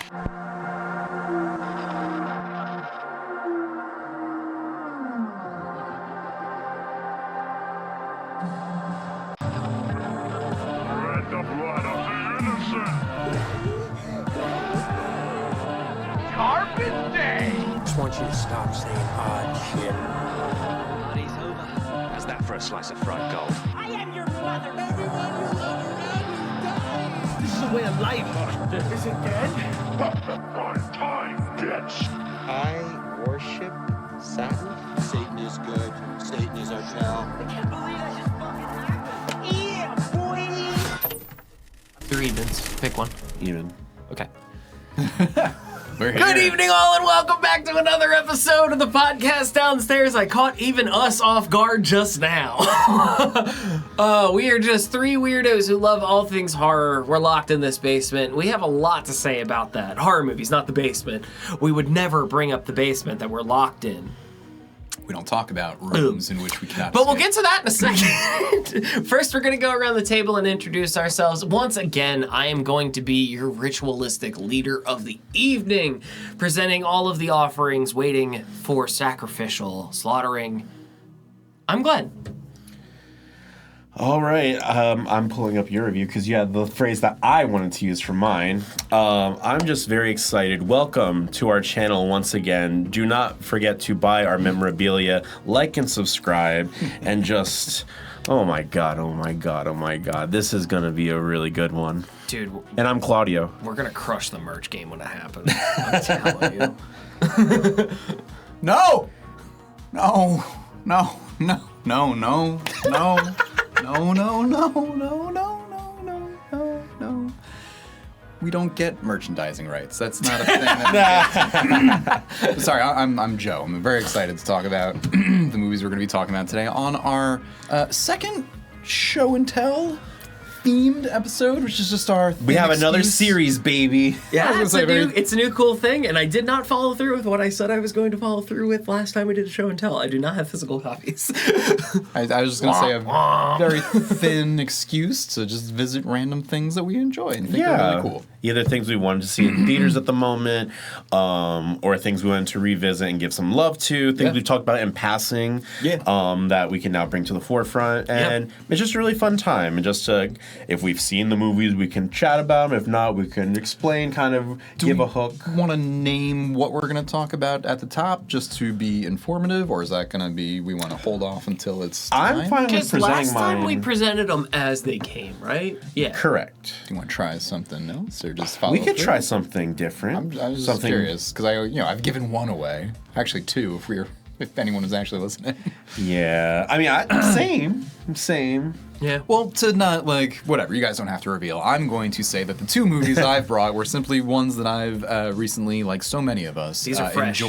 The blood of the innocent. Carpet Day. I just want you to stop saying odd shit. Party's over. How's that for a slice of fried gold? I am your mother. Everyone you love around you dies. This is a way of life. Is it dead? Prime time, bitch. I worship Satan. Satan is good. Satan is our pal. I can't believe that just fucking happened. Yeah, boy. Three evens. Pick one. Even. Okay. Good evening, all, and welcome back to another episode of the podcast downstairs. I caught even us off guard just now. We are just three weirdos who love all things horror. We're locked in this basement. We have a lot to say about that. Horror movies, not the basement. We would never bring up the basement that we're locked in. We don't talk about rooms in which we cannot But we'll escape. get to that in a second. First, we're going to go around the table and introduce ourselves. Once again, I am going to be your ritualistic leader of the evening, presenting all of the offerings, waiting for sacrificial slaughtering. I'm Glenn. All right, I'm pulling up your review because you had the phrase that I wanted to use for mine. I'm just very excited. Welcome to our channel once again. Do not forget to buy our memorabilia, like and subscribe, and just, oh my god, oh my god, oh my god. This is going to be a really good one. Dude, And I'm Claudio. we're going to crush the merch game when it happens. I'm telling you. No! No! No! No! No! No! No! No! No! No! No! No! No! No! No! We don't get merchandising rights. That's not a thing. That Sorry, I'm Joe. I'm very excited to talk about the movies we're going to be talking about today on our second show and tell themed episode, which is just our We have another excuse. series, baby. Yeah, was gonna say, it's a new cool thing, and I did not follow through with what I said I was going to follow through with last time we did a show and tell. I do not have physical copies. I was just going to say a very thin excuse to just visit random things that we enjoy and think are really cool. Either things we wanted to see in theaters at the moment, or things we wanted to revisit and give some love to, things we've talked about in passing, that we can now bring to the forefront. And it's just a really fun time. And just if we've seen the movies, we can chat about them. If not, we can explain, kind of give a hook. Want to name what we're going to talk about at the top just to be informative, or is that going to be we want to hold off until it's time? I'm fine with Because presenting last time mine. we presented them as they came, right? Yeah. Correct. Do you want to try something else, or just follow We could through? try something different. I was just something curious because I've given one away, actually two if anyone is actually listening. Yeah. I mean, same. Yeah. Well, to not whatever, you guys don't have to reveal. I'm going to say that the two movies I've brought were simply ones that I've recently, like so many of us, These are fresh.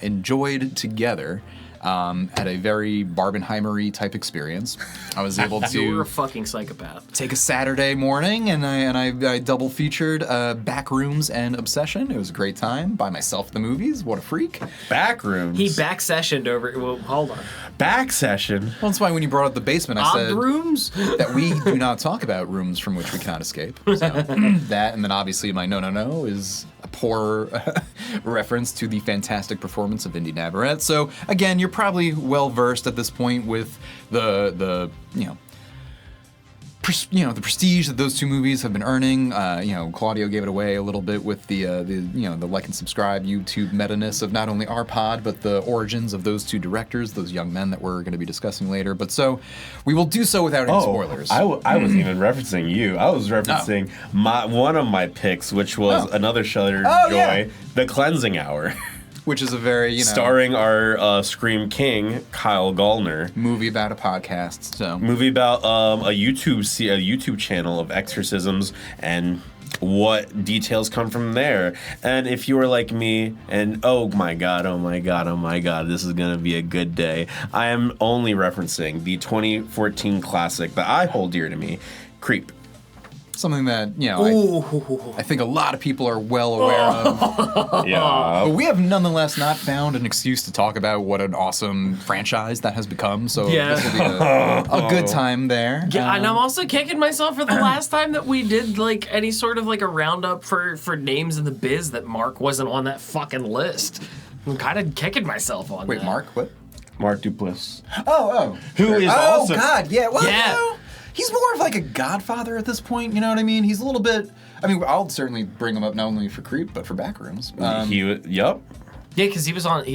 enjoyed together. Had a very Barbenheimer-y type experience. I was able You were a to fucking psychopath. take a Saturday morning and I double featured Backrooms and Obsession. It was a great time by myself at the movies. What a freak. Backrooms. He back sessioned over. Well, hold on. Back session. Well, that's why when you brought up the basement, I Odd said rooms? that we do not talk about rooms from which we cannot escape. So that, and then obviously my no is a poor reference to the fantastic performance of Indy Navarrete. So again, you're probably well versed at this point with the the prestige that those two movies have been earning. Claudio gave it away a little bit with the like and subscribe YouTube meta-ness of not only our pod, but the origins of those two directors, those young men that we're going to be discussing later. But so we will do so without any spoilers. I wasn't even referencing you. I was referencing one of my picks, which was another Shudder Joy, The Cleansing Hour. Which is a very, starring our Scream King, Kyle Gallner. movie about a podcast. So Movie about a YouTube channel of exorcisms and what details come from there. And if you were like me and oh my god, this is gonna be a good day, I am only referencing the 2014 classic that I hold dear to me, Creep. something that, I think a lot of people are well aware of. Yeah. But we have nonetheless not found an excuse to talk about what an awesome franchise that has become, so this will be a good time there. Yeah, and I'm also kicking myself for the last time that we did like any sort of like a roundup for names in the biz that Mark wasn't on that fucking list. I'm kind of kicking myself on Wait, that. Mark, what? Mark Duplass. Oh. Who is also... Oh, God, yeah. Well, Yeah. he's more of like a godfather at this point, you know what I mean? He's a little bit... I mean, I'll certainly bring him up not only for Creep, but for Backrooms. Yup. Yeah, because he was on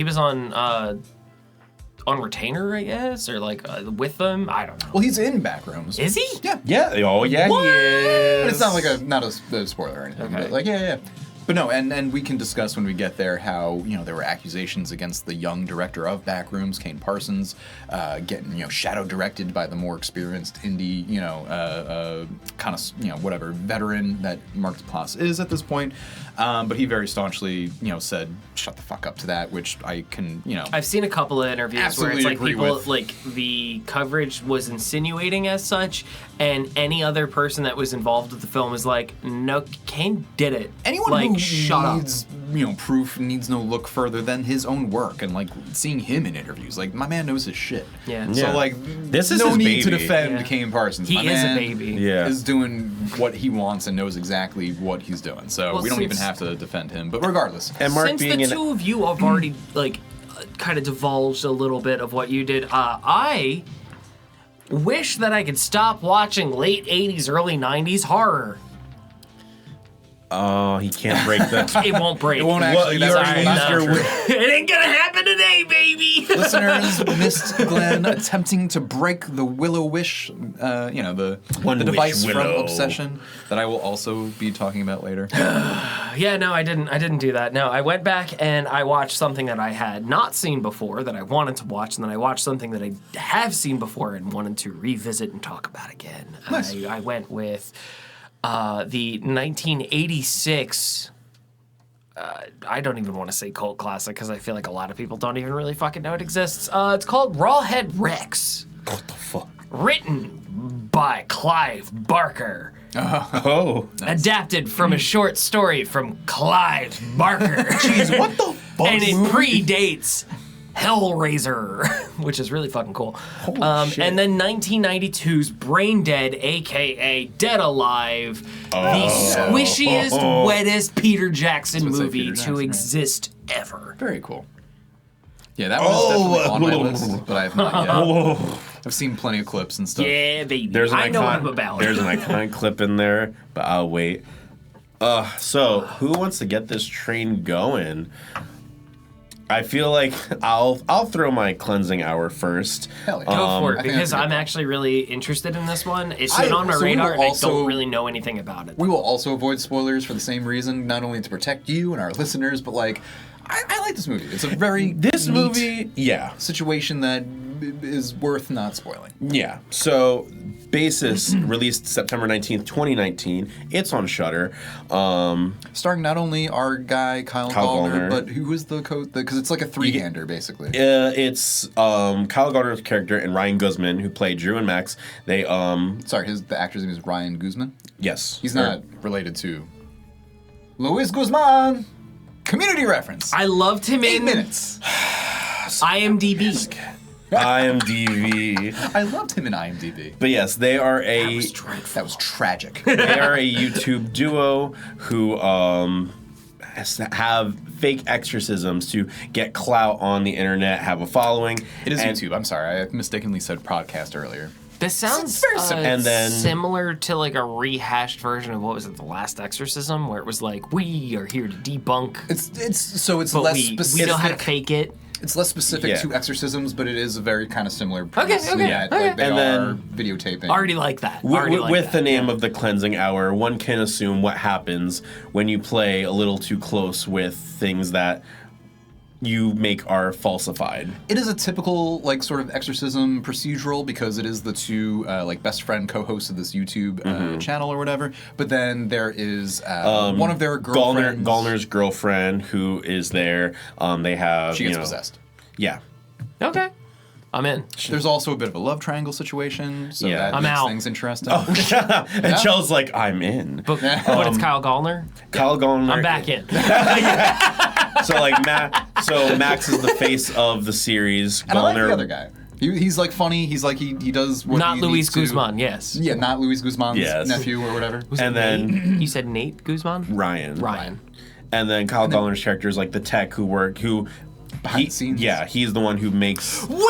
Retainer, I guess, or like with them. I don't know. Well, he's in Backrooms. Is he? Yeah. Yeah. Oh, yeah, he is. But it's not like not a spoiler or anything. Okay. But like, yeah. But no, and we can discuss when we get there how, there were accusations against the young director of Backrooms, Kane Parsons, getting, shadow directed by the more experienced indie, kind of, whatever, veteran that Mark Duplass is at this point. But he very staunchly, said, shut the fuck up to that, which I can, I've seen a couple of interviews absolutely where it's like agree people with. like the coverage was insinuating as such, and any other person that was involved with the film is like, no, Kane did it. Anyone like, who shut needs, proof needs no look further than his own work, and like seeing him in interviews, like my man knows his shit. Yeah. So Yeah. like, This is no his need to baby. defend Yeah. Kane Parsons. He My is a man baby. Yeah. is doing what he wants and knows exactly what he's doing. So Well, we don't even since- have to defend him. But regardless, And Mark Since being the in... two of you have already like kind of divulged a little bit of what you did, I wish that I could stop watching late 80s, early 90s horror. Oh, he can't break the... It won't break. it won't actually. Well, That's you're- actually not you're- true. It ain't gonna happen today, baby. Listeners missed Glenn attempting to break the Willow Wish, the One wish device from willow. Obsession that I will also be talking about later. Yeah, no, I didn't do that. No, I went back and I watched something that I had not seen before that I wanted to watch, and then I watched something that I have seen before and wanted to revisit and talk about again. Nice. I went with the 1986. I don't even want to say cult classic because I feel like a lot of people don't even really fucking know it exists. It's called Rawhead Rex. What the fuck? Written by Clive Barker. Oh. Adapted from a short story from Clive Barker. Jeez, what the fuck? And it predates Hellraiser, which is really fucking cool. Shit. And then 1992's Brain Dead, aka Dead Alive, the squishiest, wettest Peter Jackson Let's say movie Peter to Jackson, right. exist ever. Very cool. Yeah, that one's definitely on my list, but I have not yet. I've seen plenty of clips and stuff. Yeah, baby. There's an I know what I'm about. There's an iconic clip in there, but I'll wait. So who wants to get this train going? I feel like I'll throw my cleansing hour first. Hell yeah. Go for I it, think because that's a good I'm actually really interested in this one. It's been on my so we radar, will and I also- don't really know anything about it. We will also avoid spoilers for the same reason, not only to protect you and our listeners, but like, I like this movie. It's a very This neat movie, yeah. situation that is worth not spoiling. Yeah. So, Basis released September 19th, 2019. It's on Shudder. Starring not only our guy Kyle Gallner. Gallner, but who is the because it's like a three-hander basically. It's Kyle Gardner's character and Ryan Guzman, who played Drew and Max. They Sorry, the actor's name is Ryan Guzman. yes. He's not related to Luis Guzman. Community reference. I loved him 8 in minutes. IMDb. IMDb. I loved him in IMDb. But yes, they are a That was tragic. they are a YouTube duo who have fake exorcisms to get clout on the internet, have a following. It is and- YouTube. I'm sorry. I mistakenly said podcast earlier. This sounds very similar. And then- similar to like a rehashed version of what was it, The Last Exorcism, where it was like, we are here to debunk, It's but less we specific. know how to fake it. It's less specific Yeah. to exorcisms, but it is a very kind of similar premise. okay, Yeah, okay. like they And are then- videotaping. Already like that. Already like with that. the name of the cleansing hour, one can assume what happens when you play a little too close with things that you make are falsified. It is a typical like sort of exorcism procedural because it is the two like best friend co-hosts of this YouTube channel or whatever. But then there is one of their girlfriends. Gallner's girlfriend who is there. They have She gets you know, possessed. Yeah. Okay. I'm in. There's also a bit of a love triangle situation, so Yeah. that I'm makes out. things interesting. And Joe's like, I'm in. But what, it's Kyle Gallner? Kyle Gallner. I'm back in. So like Max is the face of the series. And I like the other guy. He's like funny. He's like he does what Not he Luis needs to. Guzman, yes. Yeah, not Luis Guzman's Yes. nephew or whatever. Was it And then- Nate? You said Nate Guzman? Ryan. And then Kyle Gallner's character is like the tech Behind the scenes. Yeah, he's the one who makes. Wait!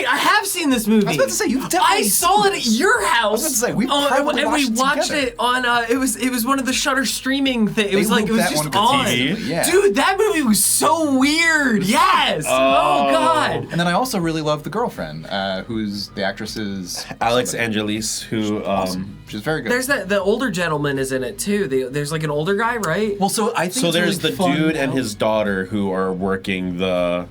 I have seen this movie. I was about to say, you've definitely I saw it at your house. I was about to say, we've probably and we watched it watched together. it on. It was one of the Shutter streaming thing. It was looped that just one to on. TV. Yeah. Dude, that movie was so weird. Yes. Oh God. And then I also really love the girlfriend, who's the actress's Alex Angelis, who awesome. She's very good. There's the older gentleman is in it too. There's like an older guy, right? well, so I think so it's there's really the fun dude and how- his daughter who are working the.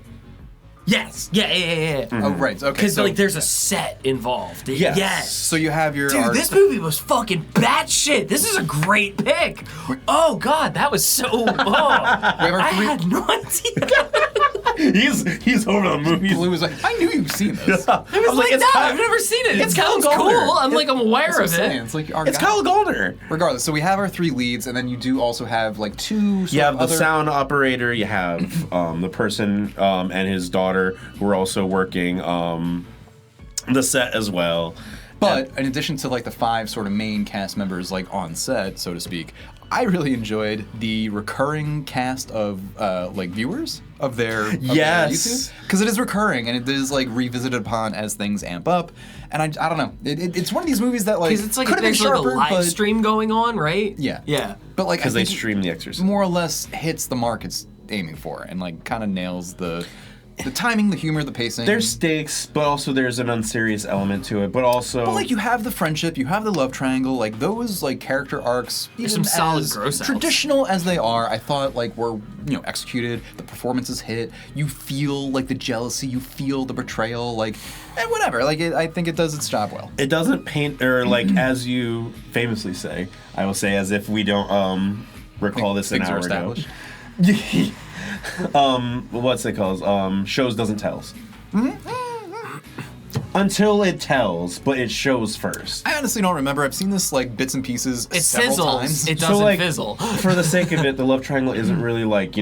Yes. Yeah. Oh right, okay. Because So, like there's a set involved. Yes. Yes. so you have your Dude, this movie was fucking batshit. This is a great pick. Oh God, that was so. Oh, I had no idea. He's over the movies. Blue was like, I knew you've seen this. I was like, it's no, Kyle- I've never seen it. It it's Kyle sounds Gallner. cool. I'm aware That's what of I'm saying. it. It's like our It's guy. Kyle Gallner. Regardless, so we have our three leads, and then you do also have like two. You have the other... sound operator. You have the person and his daughter who are also working the set as well. But in addition to like the 5 sort of main cast members like on set, so to speak, I really enjoyed the recurring cast of like viewers of their Yes. because it is recurring and it is like revisited upon as things amp up. And I don't know, it's one of these movies that like Because it's like could have been there's like a sharper, live but stream going on, right? yeah, Yeah. But like Because I they think stream The it Exorcist. more or less hits the mark it's aiming for and like kind of nails the timing, the humor, the pacing. There's stakes, but also there's an unserious element to it. But also, But like you have the friendship, you have the love triangle, like those like character arcs, even some solid as gross outs. traditional as they are, I thought like were executed. The performances hit. You feel like the jealousy, you feel the betrayal, like and whatever. Like I think it does its job well. it doesn't paint or like as you famously say. I will say as if we don't recall this an Things hour are ago. established. What's it called? Shows doesn't tells. Until it tells, but it shows first. I honestly don't remember. I've seen this like bits and pieces It several sizzles. times. It doesn't like, fizzle. For the sake of it, the love triangle isn't really like,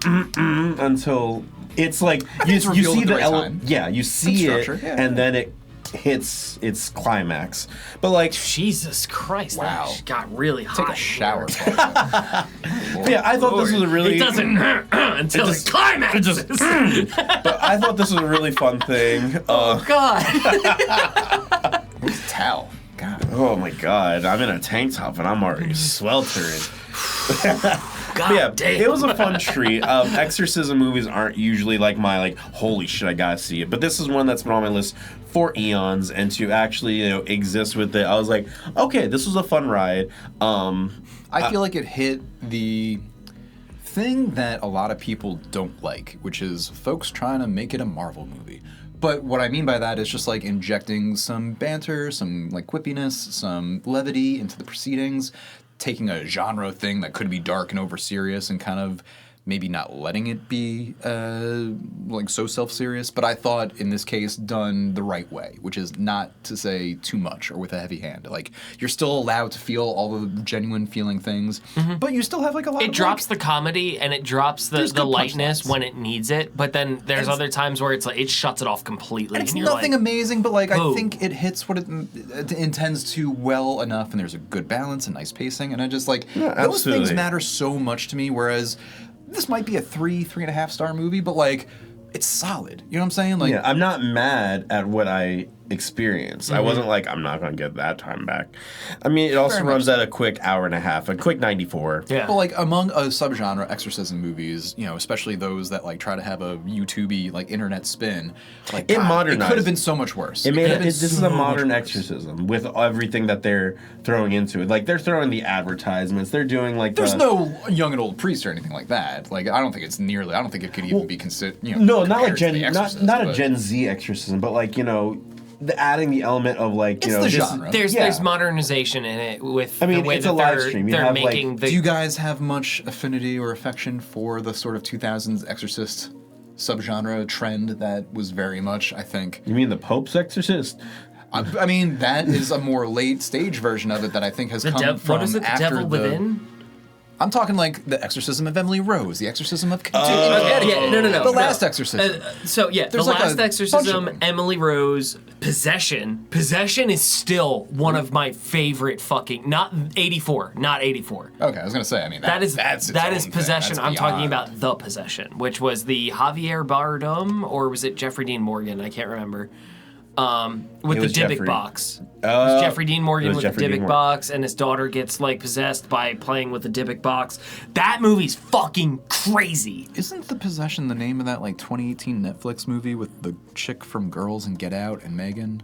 until it's like you it's revealed see at the the right time. Yeah, you see Good it structure, yeah. and then it hits its climax. But like Jesus Christ. Wow. That got really hot. Take a shower. yeah, I thought this was a really It doesn't until it climaxes. but I thought this was a really fun thing. Oh God. Who's Tal? God. Oh my god, I'm in a tank top and I'm already sweltering. God Yeah, damn. it was a fun treat. Exorcism movies aren't usually like my holy shit, I gotta see it. But this is one that's been on my list for eons, and to actually exist with it, I was like, okay, this was a fun ride. I feel like it hit the thing that a lot of people don't like, which is folks trying to make it a Marvel movie. But what I mean by that is just like injecting some banter, some like quippiness, some levity into the proceedings, taking a genre thing that could be dark and over serious and kind of maybe not letting it be like so self-serious. But I thought in this case done the right way, which is not to say too much or with a heavy hand. Like you're still allowed to feel all the genuine feeling things, but you still have like a lot It of drops the comedy and it drops the There's good lightness punchlines. when it needs it, but then there's other times where it's like it shuts it off completely. And it's you're nothing like, amazing, but like I oh. think it hits what it intends to well enough, and there's a good balance and nice pacing, and I just like those absolutely. things matter so much to me. Whereas this might be a 3.5 star movie, but like it's solid. You know what I'm saying? Like Yeah, I'm not mad at what I experienced. I wasn't like, I'm not going to get that time back. I mean, it also Very runs much at a quick hour and a half, a quick 94. Yeah. But like among a subgenre exorcism movies, especially those that like try to have a YouTube-y like internet spin, like It God, modernized. It could have been so much worse. It made could it, have been this is so a much modern worse. exorcism with everything that they're throwing into it. Like, they're throwing the advertisements. They're doing, like, There's the... no young and old priest or anything like that. Like I don't think it's nearly. I don't think it could even be considered. No, not like compared to Gen... The Not, Exorcist, not a but Gen Z exorcism, but, like, adding the element of, like, It's the genre. There's modernization in it with I mean, the way it's that a live they're, stream. You they're have, like- making the Do you guys have much affinity or affection for the sort of 2000s Exorcist subgenre trend that was very much, I think. You mean the Pope's Exorcist? I mean, that is a more late stage version of it that I think has come from What is it? The after Devil Within? I'm talking like the Exorcism of Emily Rose, the Exorcism of Yeah, no. The Last Exorcism. The There's like Last a bunch of Exorcism, them. Emily Rose, Possession. Possession is still one of my favorite fucking. Not 84. Okay, I was gonna say. I mean, That is that's its that own is thing. Possession. That's I'm talking beyond. about The Possession, which was the Javier Bardem, or was it Jeffrey Dean Morgan? I can't remember. With It the was Dybbuk Jeffrey. box. It was Jeffrey Dean Morgan it was with Jeffrey the Dean Dybbuk Morgan. box, and his daughter gets like possessed by playing with the Dybbuk box. That movie's fucking crazy. Isn't The Possession the name of that like 2018 Netflix movie with the chick from Girls and Get Out and Megan?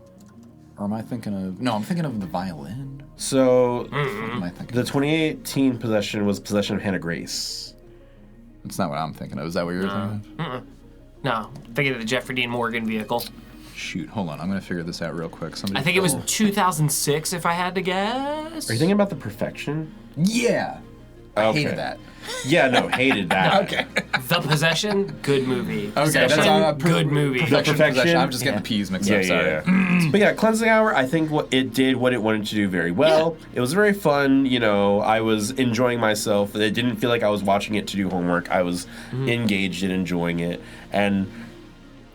Or am I thinking of? No, I'm thinking of The Violin. So, What am I thinking? the 2018 Possession was Possession of Hannah Grace. That's not what I'm thinking of. Is that what you're thinking of? No, thinking of the Jeffrey Dean Morgan vehicle. Shoot, hold on. I'm gonna figure this out real quick. Somebody. I think it was fill- 2006, if I had to guess. Are you thinking about The Perfection? Yeah. I Okay. hated that. Yeah, no, hated that. Okay. The Possession, good movie. Okay, Possession, that's on a good movie. Perfection? I'm just getting the P's mixed Yeah, up. Sorry. yeah. But yeah, Cleansing Hour, I think it did what it wanted to do very well. It was very fun. You know, I was enjoying myself. It didn't feel like I was watching it to do homework. I was engaged in enjoying it. And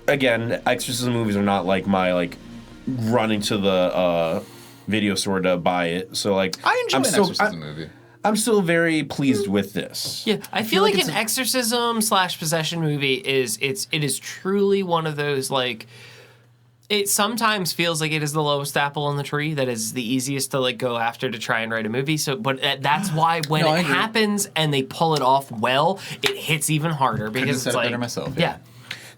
again, exorcism movies are not like my running to the video store to buy it. So like I enjoy I'm an still, exorcism movie. I'm still very pleased with this. Yeah, I feel like an exorcism / possession movie it is truly one of those like. It sometimes feels like it is the lowest apple on the tree that is the easiest to like go after to try and write a movie. So, but that's why when No, I it agree. happens and they pull it off well, it hits even harder because have it's said it like better myself, yeah.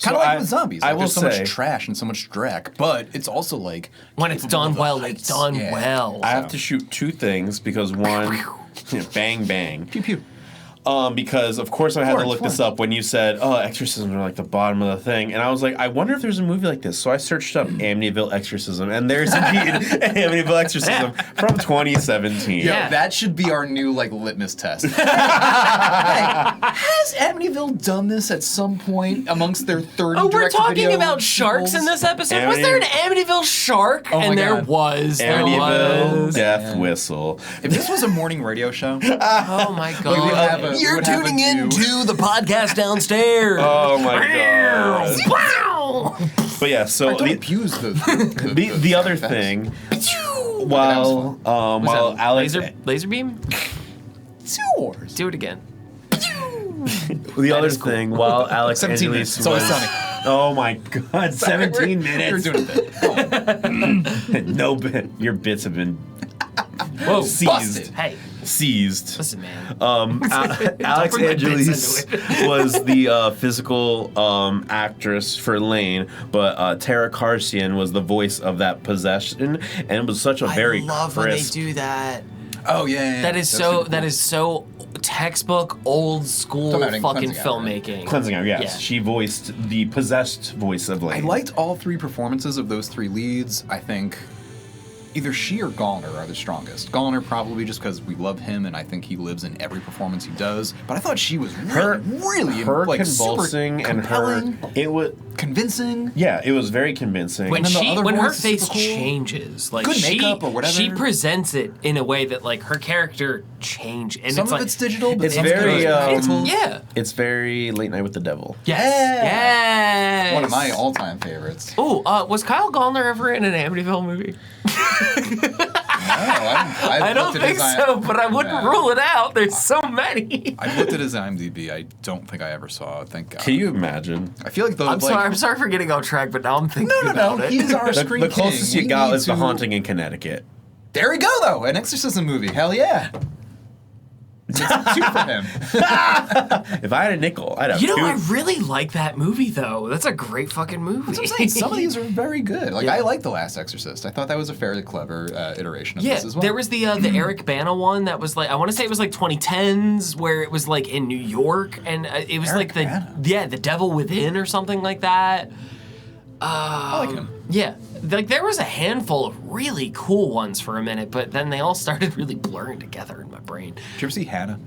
Kind of So like with zombies. I Like, will there's so say- much trash and so much dreck, but it's also like When it's capable done of the well, heights. it's done Yeah. well. I have to shoot two things because one, bang bang. Pew pew. Because of course I had to Florence, look this Florence. up when you said, "Oh, exorcisms are like the bottom of the thing," and I was like, "I wonder if there's a movie like this." So I searched up Amityville Exorcism, and there's indeed an Amityville Exorcism from 2017. Yo, Yeah. that should be our new like litmus test. Hey, has Amityville done this at some point amongst their 30 Oh, we're direct-to-video talking about sharks in sequels? this episode. Was there an Amityville shark? Oh my and there God. was. There Amityville was. Death Whistle. If this was a morning radio show, Oh my we would god. have a- we You're would have a tuning view. into the podcast downstairs. Oh my god. Wow. But yeah, so don't abuse the the other effects. thing, That while was while Alex, laser beam? Wars. Do it again. the other is cool. thing, while Alex 17 Angeles minutes. It's always was, sunny. oh my god, 17 minutes. You're doing it. No bit. Your bits have been Whoa, seized. busted. Hey, Seized. listen, man. Alex bring my bits Angeles into was the physical actress for Lane, but Tara Carsian was the voice of that possession, and it was such a very I love crisp. when they do that. Oh yeah. That is That's so. super cool. That is so textbook, old school Talking about in fucking Cleansing Hour, right? filmmaking. Cleansing Hour, yes. Yeah. She voiced the possessed voice of I Lane. liked all three performances of those three leads. I think either she or Gallner are the strongest. Gallner probably just because we love him and I think he lives in every performance he does. But I thought she was really her like, convulsing super and her compelling, it was convincing. yeah, it was very convincing. When And then the she other when her voice is face super cool. changes, like Good she makeup or whatever. she presents it in a way that like her character change, and Some it's of like it's digital, but it's some very, of it's yeah. It's very Late Night with the Devil. Yes. one of my all-time favorites. Oh, was Kyle Gallner ever in an Amityville movie? I don't think so, but I wouldn't rule it out. There's so many. I looked at his IMDb. I don't think I ever saw it. Thank God. Can you imagine? I feel like those. I'm sorry for getting off track, but now I'm thinking No. about it. He's our The, screen the closest king. you We got need is The to- Haunting in Connecticut. There we go, though. An exorcism movie. Hell yeah. It's two for him. If I had a nickel, I'd have You know, two. I really like that movie, though. That's a great fucking movie. That's what I'm saying. Some of these are very good. Like, I like The Last Exorcist. I thought that was a fairly clever iteration of Yeah, this as well. there was the Eric Bana one that was like, I want to say it was like 2010s, where it was like in New York, and it was Eric like Bana. The Devil Within or something like that. I like him. Yeah, like there was a handful of really cool ones for a minute, but then they all started really blurring together in my brain. Did you ever see Hannah?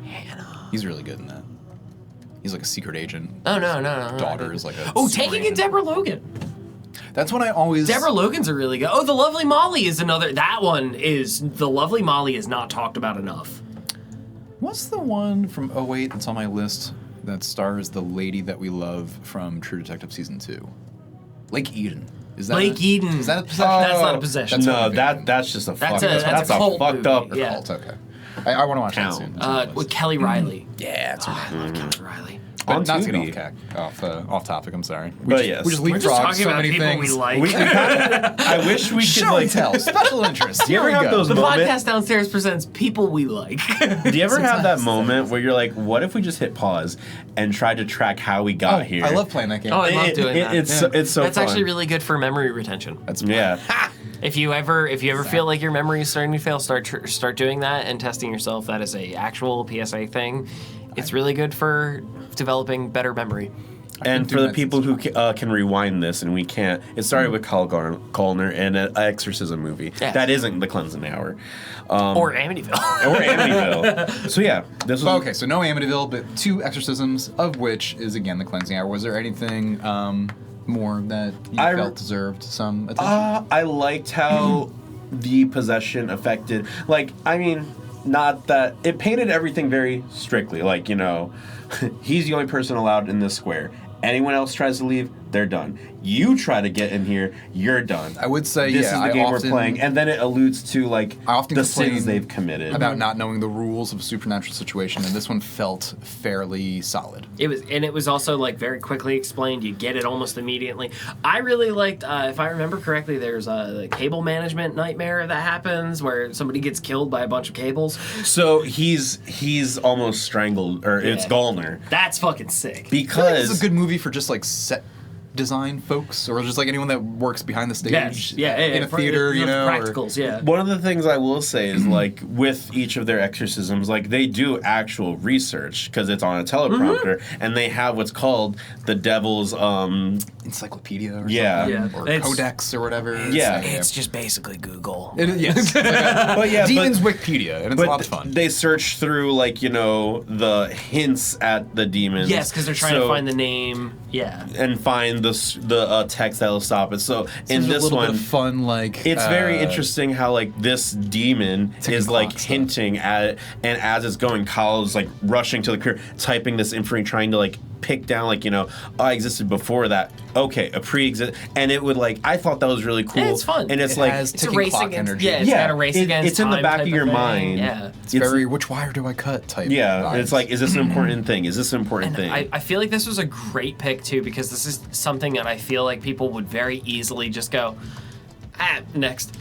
Hannah. He's really good in that. He's like a secret agent. Oh, no. Daughter is like a. Oh, super Taking agent. it, Deborah Logan. That's when I always. Deborah Logan's a really good. Oh, The Lovely Molly is another. That one is. The Lovely Molly is not talked about enough. What's the one from 08 that's on my list that stars the lady that we love from True Detective Season 2? Lake Eden. Is that Lake Eden. Is that a possession? That's not a possession. No, that's just a That's fucked a- up. that's a cult fucked movie. up. Yeah. Cult, okay. I want to watch that soon. With Kelly Riley. Yeah, that's her I name. love Kelly Riley. But On not to Tubi. get off topic. I'm sorry. But yes. we just We're just leapfrog talking so about many people things. we like. I wish we could Show like. and tell. Special interest. Do you ever Here we have go. those The moments? podcast downstairs presents people we like. Do you ever have that Sometimes. moment where you're like, what if we just hit pause and try to track how we got here? I love playing that game. Oh, I love doing that. It's so That's fun. actually really good for memory retention. Yeah. If you ever feel like your memory is starting to fail, start doing that and testing yourself. That is a actual PSA thing. It's really good for developing better memory. And for the people who can rewind this and we can't, it started with Kyle Gallner and an exorcism movie. Yeah. That isn't The Cleansing Hour. Or Amityville. Or Amityville. So yeah, this was... Okay, so no Amityville, but 2 exorcisms, of which is again the Cleansing Hour. Was there anything more that you felt deserved some attention? I liked how the possession affected, like, I mean, not that, it painted everything very strictly, like, you know, he's the only person allowed in this square. Anyone else tries to leave, they're done. You try to get in here, you're done. I would say, this is the game we're playing, and then it alludes to like I often the complain sins they've committed. about not knowing the rules of a supernatural situation, and this one felt fairly solid. It was also like very quickly explained. You get it almost immediately. I really liked, if I remember correctly, there's a cable management nightmare that happens where somebody gets killed by a bunch of cables. So he's almost strangled, or it's Yeah. Gallner That's fucking sick. I feel like because it's a good movie for just like set design folks, or just like anyone that works behind the stage in a theater, you know. Practicals, yeah. one of the things I will say is like with each of their exorcisms, like they do actual research because it's on a teleprompter, and they have what's called the devil's Encyclopedia or Yeah. something, Yeah. or It's- Codex or whatever. Yeah. It's just basically Google. Yes. but yeah, Demons but, Wikipedia, and it's a lot of fun. They search through like, you know, the hints at the demons. Yes, because they're trying to find the name. Yeah. and find the text that'll stop it. So in There's this a little one, bit of fun, like it's very interesting how like this demon Ticking is like clock stuff. hinting at it, and as it's going, Kyle's like rushing to the computer, typing this info, trying to like pick down like, you know, I existed before that. Okay, a pre-exist, and it would like, I thought that was really cool. Yeah, it's fun. and it's It like has It's a ticking race clock against. energy. Yeah, it's got a race against. it's in the time back type of your thing. mind. Yeah. It's very which wire do I cut type. Yeah, vibes. it's like, is this an important thing? Is this an important thing? I feel like this was a great pick too, because this is something that I feel like people would very easily just go, next.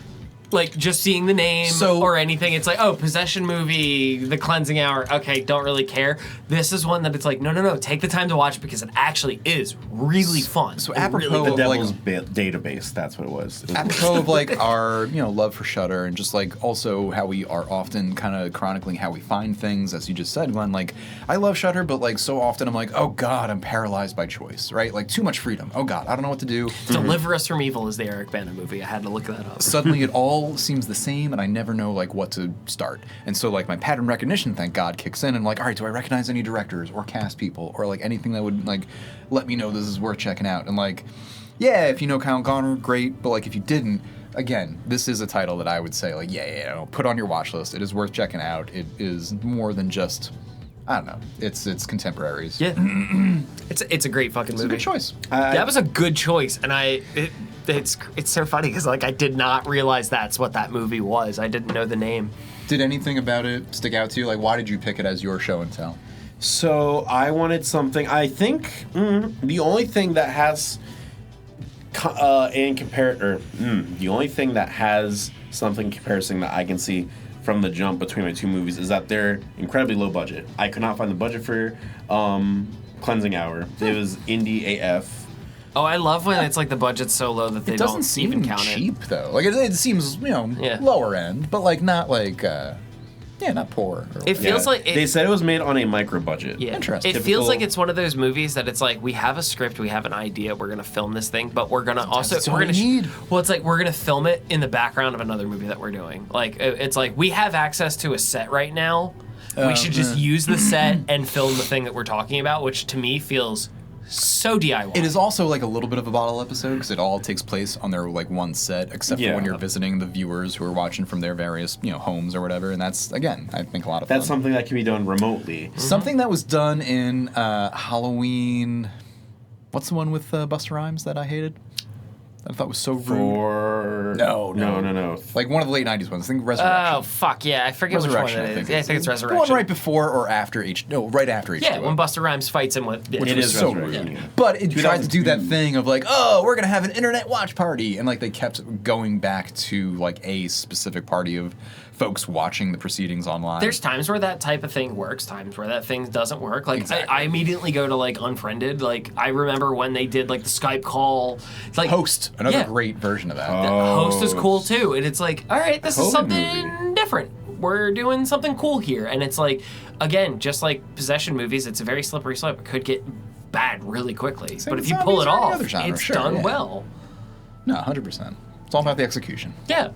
Like just seeing the name or anything, it's like, oh, possession movie, The Cleansing Hour. Okay, don't really care. This is one that it's like, no, take the time to watch it because it actually is really fun. So It apropos really the of, devil's like- database, that's what it was. It was apropos of like our love for Shudder, and just like also how we are often kind of chronicling how we find things, as you just said, Glenn. Like I love Shudder, but like so often I'm like, oh God, I'm paralyzed by choice, right? Like too much freedom. Oh God, I don't know what to do. Deliver Us from Evil is the Eric Bana movie. I had to look that up. Suddenly it all seems the same, and I never know like what to start. And so like my pattern recognition, thank God, kicks in, and I'm like, all right, do I recognize any directors or cast people or like anything that would like let me know this is worth checking out? And like, yeah, if you know Kyle Gallner, great, but like if you didn't, again, this is a title that I would say like, yeah, put on your watch list. It is worth checking out. It is more than just, I don't know, it's contemporaries. Yeah, it's a great fucking It's a movie. good choice. That was a good choice, and it's so funny because like I did not realize that's what that movie was. I didn't know the name. Did anything about it stick out to you? Like, why did you pick it as your show and tell? So I wanted something. I think the only thing that has the only thing that has something comparison that I can see from the jump between my two movies is that they're incredibly low budget. I could not find the budget for Cleansing Hour. It was indie AF. Oh, I love when it's like the budget's so low that they It doesn't don't seem even count cheap though. Like it seems Yeah. lower end, but like not like not poor. Or It feels like they said it was made on a micro budget. Yeah, Interesting. It feels like it's one of those movies that it's like we have a script, we have an idea, we're gonna film this thing, but we're gonna that's all you need. Well, it's like we're gonna film it in the background of another movie that we're doing. Like it's like we have access to a set right now, We should just use the set and film the thing that we're talking about, which to me feels so DIY. It is also like a little bit of a bottle episode because it all takes place on their like one set, except for when you're visiting the viewers who are watching from their various homes or whatever, and that's again I think a lot of fun. That's something that can be done remotely. Something that was done in Halloween. What's the one with Busta Rhymes that I hated? I thought was so rude. No. Like one of the late '90s ones. I think Resurrection. Oh fuck yeah! I forget which one Resurrection, it I is. think. Yeah, I think it's The Resurrection. one right before or after right after H2O. Yeah, when Busta Rhymes fights him with. Which It was is so Resurrection, rude. yeah. But it tried to do that 2002. thing of like, oh, we're gonna have an internet watch party, and like they kept going back to like a specific party of folks watching the proceedings online. There's times where that type of thing works, times where that thing doesn't work. Like Exactly. I immediately go to like Unfriended. Like I remember when they did like the Skype call. Like Host, another Yeah. great version of that. The Host is cool too, and it's like, all right, this is COVID something different. We're doing something cool here, and it's like, again, just like possession movies, it's a very slippery slope. It could get bad really quickly, Same but with if you pull it zombies or any off, other genre, it's sure, done yeah. well. No, 100%. It's all about the execution. Yeah.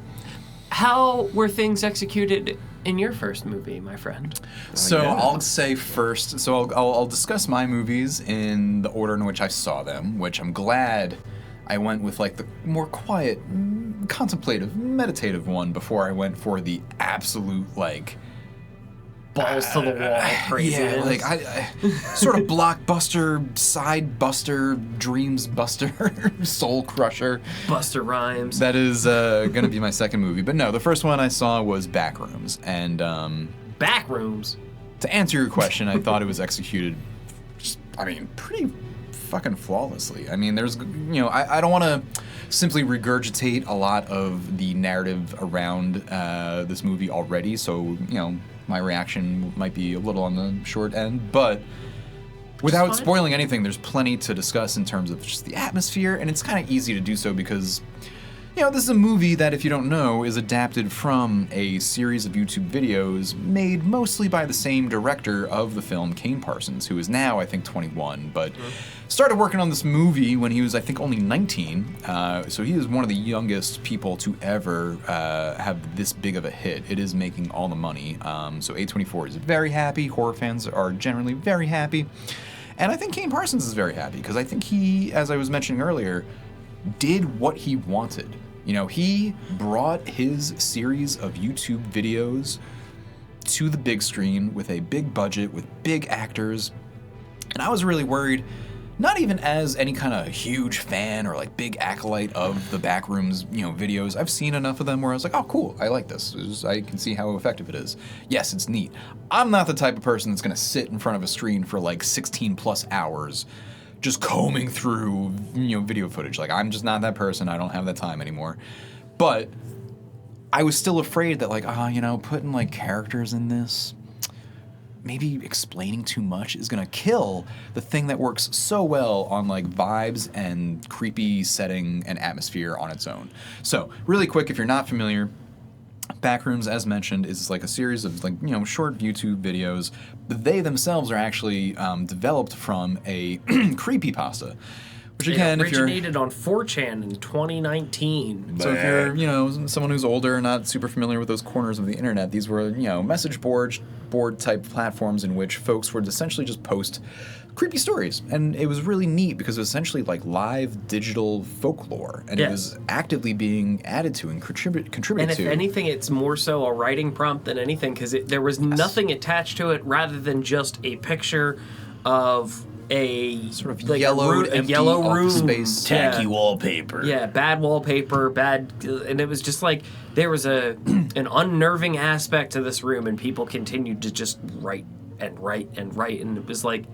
How were things executed in your first movie, my friend? So I'll say first. So I'll discuss my movies in the order in which I saw them, which I'm glad I went with like the more quiet, contemplative, meditative one before I went for the absolute like Balls to the wall, craziness. yeah, like I sort of blockbuster, side buster, dreams buster, soul crusher. Buster Rhymes. That is going to be my second movie. But no, the first one I saw was Backrooms. And Backrooms. to answer your question, I thought it was executed, pretty fucking flawlessly. I mean, there's, I don't want to simply regurgitate a lot of the narrative around this movie already. So, my reaction might be a little on the short end. But without fine. spoiling anything, there's plenty to discuss in terms of just the atmosphere. And it's kind of easy to do so because this is a movie that, if you don't know, is adapted from a series of YouTube videos made mostly by the same director of the film, Kane Parsons, who is now, I think, 21, but started working on this movie when he was, I think, only 19. So he is one of the youngest people to ever have this big of a hit. It is making all the money. So A24 is very happy. Horror fans are generally very happy. And I think Kane Parsons is very happy because I think he, as I was mentioning earlier, did what he wanted. He brought his series of YouTube videos to the big screen with a big budget, with big actors. And I was really worried, not even as any kind of huge fan or like big acolyte of the Backrooms, videos. I've seen enough of them where I was like, oh, cool, I like this. I can see how effective it is. Yes, it's neat. I'm not the type of person that's going to sit in front of a screen for like 16 plus hours just combing through, video footage. Like, I'm just not that person. I don't have that time anymore. But I was still afraid that, like, putting, like, characters in this, maybe explaining too much is going to kill the thing that works so well on, like, vibes and creepy setting and atmosphere on its own. So, really quick, if you're not familiar, Backrooms, as mentioned, is like a series of short YouTube videos. But they themselves are actually developed from a creepypasta, which again, it if you're originated on 4chan in 2019. so if you're someone who's older and not super familiar with those corners of the internet, these were message board type platforms in which folks would essentially just post creepy stories, and it was really neat because it was essentially like live digital folklore, and it was actively being added to and contributed And if to. anything, it's more so a writing prompt than anything because there was nothing attached to it rather than just a picture of a Sort of like yellowed, a empty yellow room, office space. Tacky wallpaper. Yeah, bad wallpaper, and it was just like there was an unnerving aspect to this room, and people continued to just write and write and write, and it was like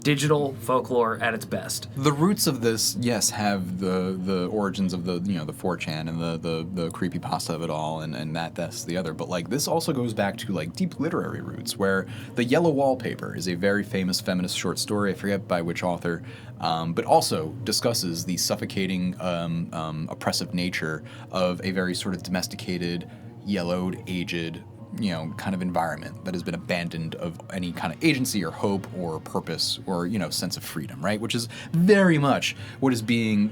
digital folklore at its best. The roots of this, yes, have the origins of the the 4chan and the creepypasta of it all, and that's the other. But like this also goes back to like deep literary roots, where the yellow wallpaper is a very famous feminist short story. I forget by which author, but also discusses the suffocating, oppressive nature of a very sort of domesticated, yellowed, aged kind of environment that has been abandoned of any kind of agency or hope or purpose or, sense of freedom, right? Which is very much what is being,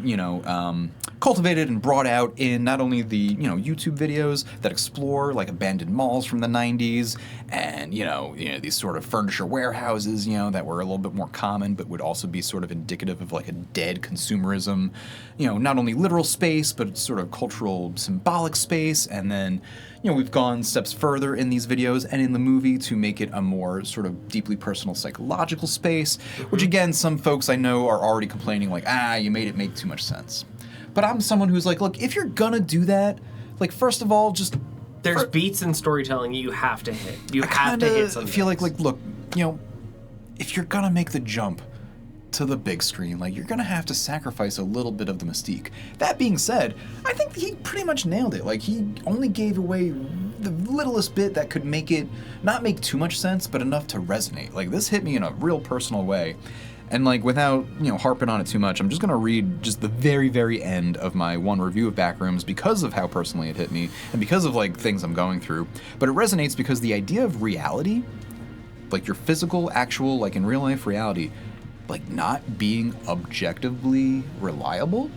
cultivated and brought out in not only the, YouTube videos that explore like abandoned malls from the 90s and, these sort of furniture warehouses, that were a little bit more common, but would also be sort of indicative of like a dead consumerism, not only literal space, but sort of cultural symbolic space. And then, we've gone steps further in these videos and in the movie to make it a more sort of deeply personal psychological space, which again, some folks I know are already complaining like, you made it make too much sense. But I'm someone who's like, look, if you're gonna do that, like, first of all, just... There's beats in storytelling you have to hit. You have to hit something. I feel like, look, if you're gonna make the jump to the big screen, like, you're gonna have to sacrifice a little bit of the mystique. That being said, I think he pretty much nailed it. Like, he only gave away the littlest bit that could make it not make too much sense, but enough to resonate. Like, this hit me in a real personal way. And like, without, harping on it too much, I'm just gonna read just the very, very end of my one review of Backrooms because of how personally it hit me and because of like things I'm going through. But it resonates because the idea of reality, like your physical, actual, like in real life reality, like not being objectively reliable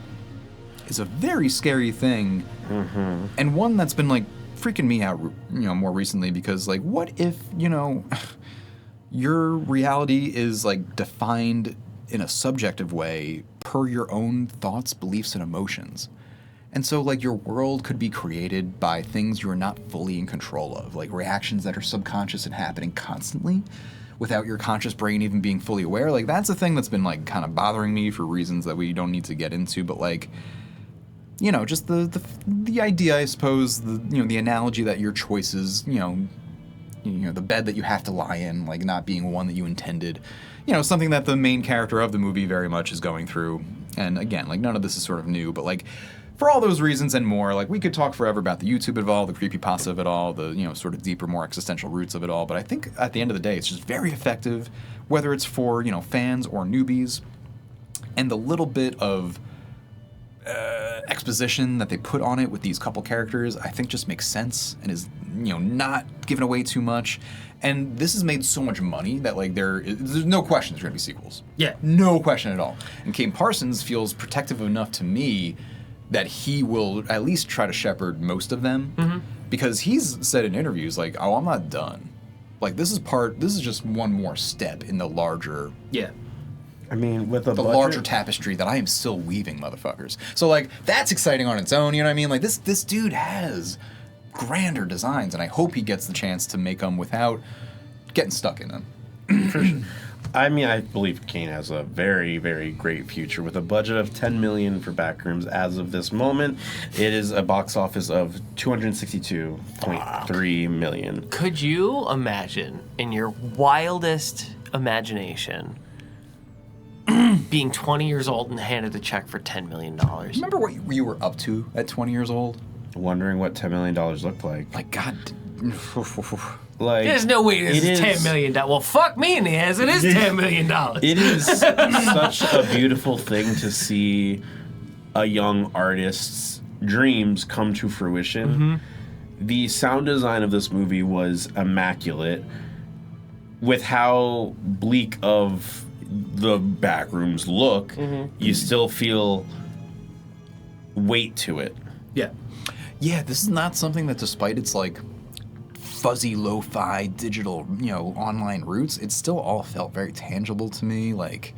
is a very scary thing. Mm-hmm. And one that's been like freaking me out, more recently because like, what if, your reality is like defined in a subjective way per your own thoughts, beliefs, and emotions. And so like your world could be created by things you're not fully in control of, like reactions that are subconscious and happening constantly without your conscious brain even being fully aware. Like that's a thing that's been like kind of bothering me for reasons that we don't need to get into, but like, just the idea, I suppose, the analogy that your choices, the bed that you have to lie in, like not being one that you intended, something that the main character of the movie very much is going through. And again, like none of this is sort of new, but like for all those reasons and more, like we could talk forever about the YouTube of it all, the creepypasta of it all, the, sort of deeper, more existential roots of it all. But I think at the end of the day, it's just very effective, whether it's for, fans or newbies. And the little bit of exposition that they put on it with these couple characters, I think just makes sense and is, not giving away too much. And this has made so much money that like there's no question there's going to be sequels. Yeah. No question at all. And Kane Parsons feels protective enough to me that he will at least try to shepherd most of them, because he's said in interviews like, "Oh, I'm not done. Like this is just one more step in the larger." Yeah. I mean, with the larger tapestry that I am still weaving, motherfuckers. So like that's exciting on its own, you know what I mean? Like this dude has grander designs, and I hope he gets the chance to make them without getting stuck in them. For sure. I mean, I believe Kane has a very, very great future with a budget of $10 million for Backrooms as of this moment. It is a box office of $262.3 million. Could you imagine, in your wildest imagination, being 20 years old and handed a check for $10 million? Remember what you were up to at 20 years old? Wondering what $10 million looked like. Like, God. Like, there's no way this is $10 million. Well, fuck me in the ass. It is $10 million. It is such a beautiful thing to see a young artist's dreams come to fruition. Mm-hmm. The sound design of this movie was immaculate. With how bleak of the Backrooms look, you still feel weight to it. Yeah. Yeah, this is not something that, despite its like fuzzy lo-fi digital, online roots, it still all felt very tangible to me, like,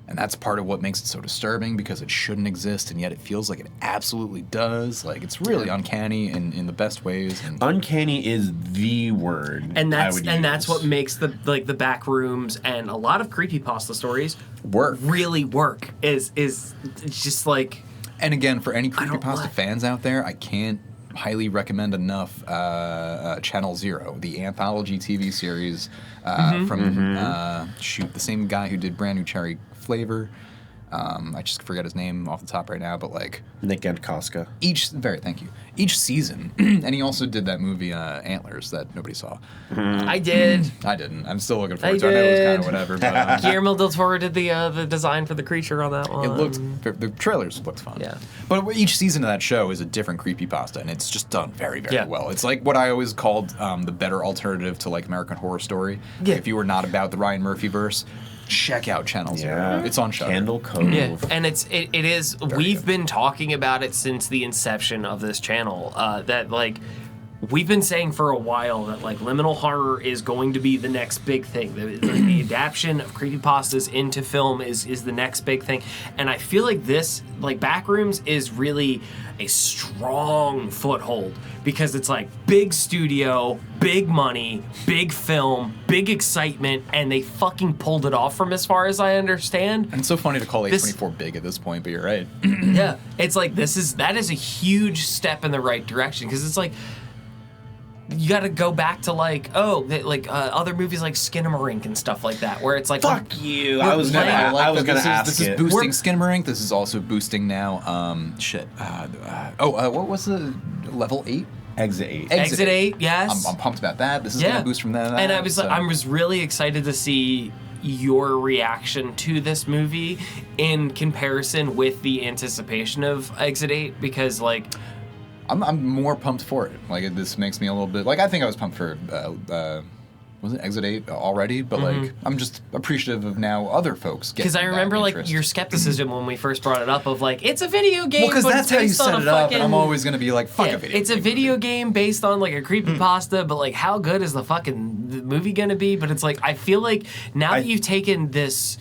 and that's part of what makes it so disturbing, because it shouldn't exist and yet it feels like it absolutely does. Like, it's really uncanny in the best ways. And uncanny is the word. And that's what makes the Backrooms and a lot of creepypasta stories really work. Is it's just like. And again, for any creepypasta fans out there, I can't highly recommend enough Channel Zero, the anthology TV series from the same guy who did Brand New Cherry Flavor. I just forget his name off the top right now, but like Nick and Koska. thank you. Each season, and he also did that movie Antlers that nobody saw. I did. I didn't. I'm still looking forward to it. I know it was kind of whatever, but Guillermo del Toro did the design for the creature on that one. it looked. The trailers looked fun. Yeah. But each season of that show is a different creepypasta, and it's just done very, very Yeah. well. It's like what I always called the better alternative to like American Horror Story. Yeah. If you were not about the Ryan Murphy verse, check out Channel Zero. Yeah. It's on Shudder. Candle Cove. Yeah, and it is. We've good. been talking about it since the inception of this channel. That like we've been saying for a while that like liminal horror is going to be the next big thing. The adaptation of creepypastas into film is the next big thing, and I feel like this like Backrooms is really a strong foothold because it's like big studio, big money, big film, big excitement, and they fucking pulled it off from as far as I understand. And it's so funny to call This- A24 big at this point, but you're right. Yeah, it's like that is a huge step in the right direction because it's like you got to go back to like other movies like Skinamarink and stuff like that where it's like Fuck you. we're I was playing- gonna. I was that gonna this ask is, this it. is boosting Skinamarink. This is also boosting now. What was the level 8? Exit 8. Exit 8, yes. I'm pumped about that. This is Yeah. gonna boost from that. And I was really excited to see your reaction to this movie in comparison with the anticipation of Exit 8 because like I'm more pumped for it. Like this makes me a little bit like I think I was pumped for was it Exit 8 already? But like I'm just appreciative of now other folks getting because I remember that like interest. your skepticism when we first brought it up of like it's a video game. Well, because but that's it's how you based on set a it up, and fucking- I'm always gonna be like, fuck Yeah, a video. it's a game video movie. game based on like a creepypasta, but like how good is the movie gonna be? But it's like I feel like now that you've taken this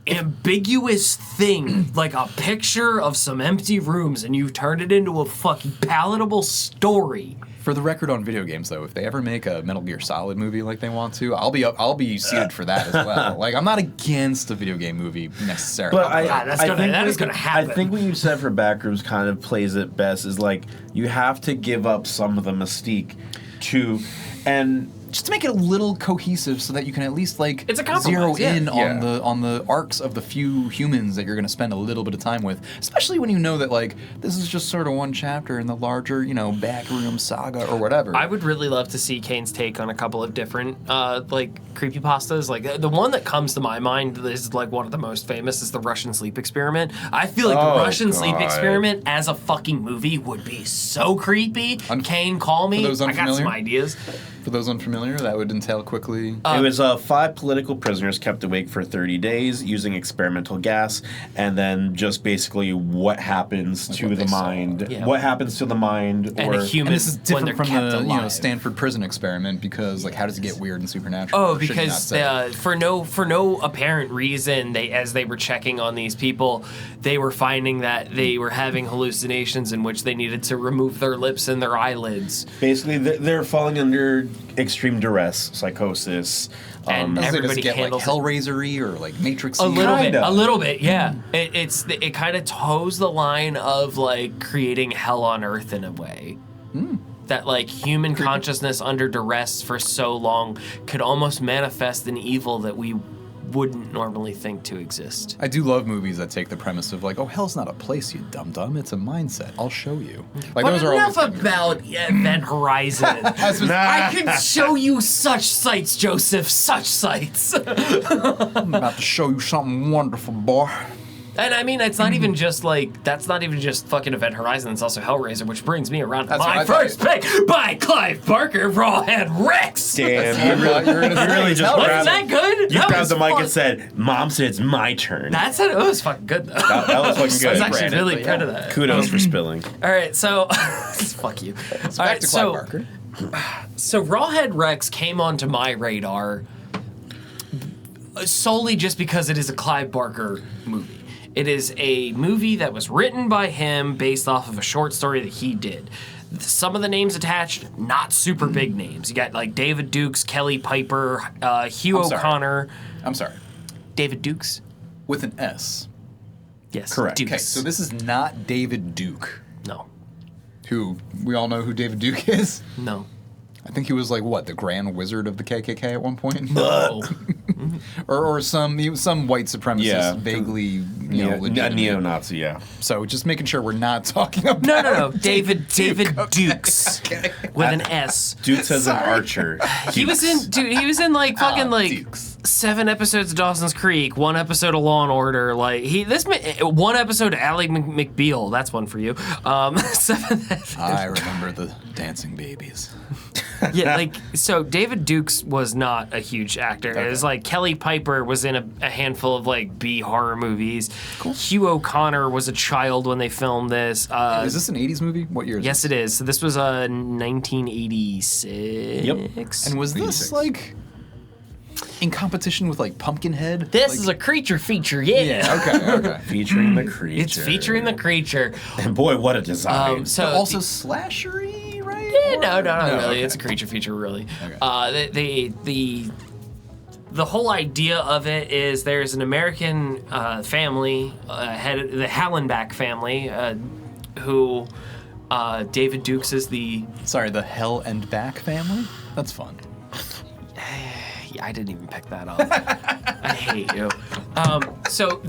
ambiguous thing, like a picture of some empty rooms, and you've turned it into a fucking palatable story. For the record on video games, though, if they ever make a Metal Gear Solid movie like they want to, I'll be seated for that as well. Like I'm not against a video game movie necessarily. But God, that is gonna happen. I think what you said for Backrooms kind of plays it best is like you have to give up some of the mystique to, and just to make it a little cohesive so that you can at least like It's a zero compromise, yeah. in Yeah. on the arcs of the few humans that you're going to spend a little bit of time with, especially when you know that like this is just sort of one chapter in the larger, Backroom saga or whatever. I would really love to see Kane's take on a couple of different like creepypastas. Like the one that comes to my mind is like one of the most famous is the Russian Sleep Experiment. I feel like the Russian Sleep God. Experiment as a fucking movie would be so creepy. Kane, call me. For those I got some unfamiliar? ideas. For those unfamiliar, that would entail quickly. it was 5 political prisoners kept awake for 30 days using experimental gas, and then just basically what happens to what the they saw. mind, Yeah. what happens to the mind, And or a human and this is when they're different from kept the alive. Stanford prison experiment because like how does it get weird and supernatural? Oh, Or should you not because say? for no apparent reason, as they were checking on these people, they were finding that they were having hallucinations in which they needed to remove their lips and their eyelids. basically they're falling under extreme duress, psychosis. And Does it everybody get like handles it. Hellraiser-y or like Matrix-y? A little bit, yeah. It kind of toes the line of like creating hell on earth in a way. That like human consciousness under duress for so long could almost manifest an evil that we wouldn't normally think to exist. I do love movies that take the premise of like, oh, hell's not a place, you dum-dum. It's a mindset. I'll show you. Like But those are enough always about Event Horizon. I can show you such sights, Joseph, such sights. I'm about to show you something wonderful, boy. And I mean, it's not even just like, that's not even just fucking Event Horizon, it's also Hellraiser, which brings me around to That's what my I thought. first pick by Clive Barker, Rawhead Rex. Damn, you really just Wasn't grabbed, that good? you That grabbed was the mic fun. and said, "Mom said it's my turn." That's it. It was fucking good though. That was fucking I was good. actually really proud of that. Kudos for spilling. All right, so fuck you. All Back right, to Clive so Barker. so Rawhead Rex came onto my radar solely just because it is a Clive Barker movie. It is a movie that was written by him based off of a short story that he did. Some of the names attached, not super big names. You got like David Dukes, Kelly Piper, Hugh I'm sorry. O'Connor. I'm sorry. David Dukes? With an S. Yes. Correct. Dukes. Okay, so this is not David Duke, No. who we all know who David Duke is. No. I think he was like what, the Grand Wizard of the KKK at one point, No. or some white supremacist, Yeah. vaguely legitimate. Neo-Nazi, yeah. So just making sure we're not talking about No. David Dukes with an S. Dukes as an archer. He was in like fucking like Dukes. 7 episodes of Dawson's Creek, 1 episode of Law and Order. Like 1 episode of Ally McBeal. That's one for you. 7. I remember the dancing babies. Yeah, like so. David Dukes was not a huge actor. It was like Kelly Piper was in a handful of like B horror movies. Cool. Hugh O'Connor was a child when they filmed this. Is this an 80s movie? What year is Yes, it is. So this was 1986. Yep. And was this like in competition with like Pumpkinhead? This Like- is a creature feature, yeah. Yeah, okay. Featuring the creature. It's featuring the creature. And boy, what a design. So Also slashery, right? yeah, no, not really. okay. It's a creature feature, really. Okay. The whole idea of it is there's an American family, the Hallenbach family, who David Dukes is the. Sorry, the Hell and Back family? That's fun. Yeah, I didn't even pick that up. I hate you. So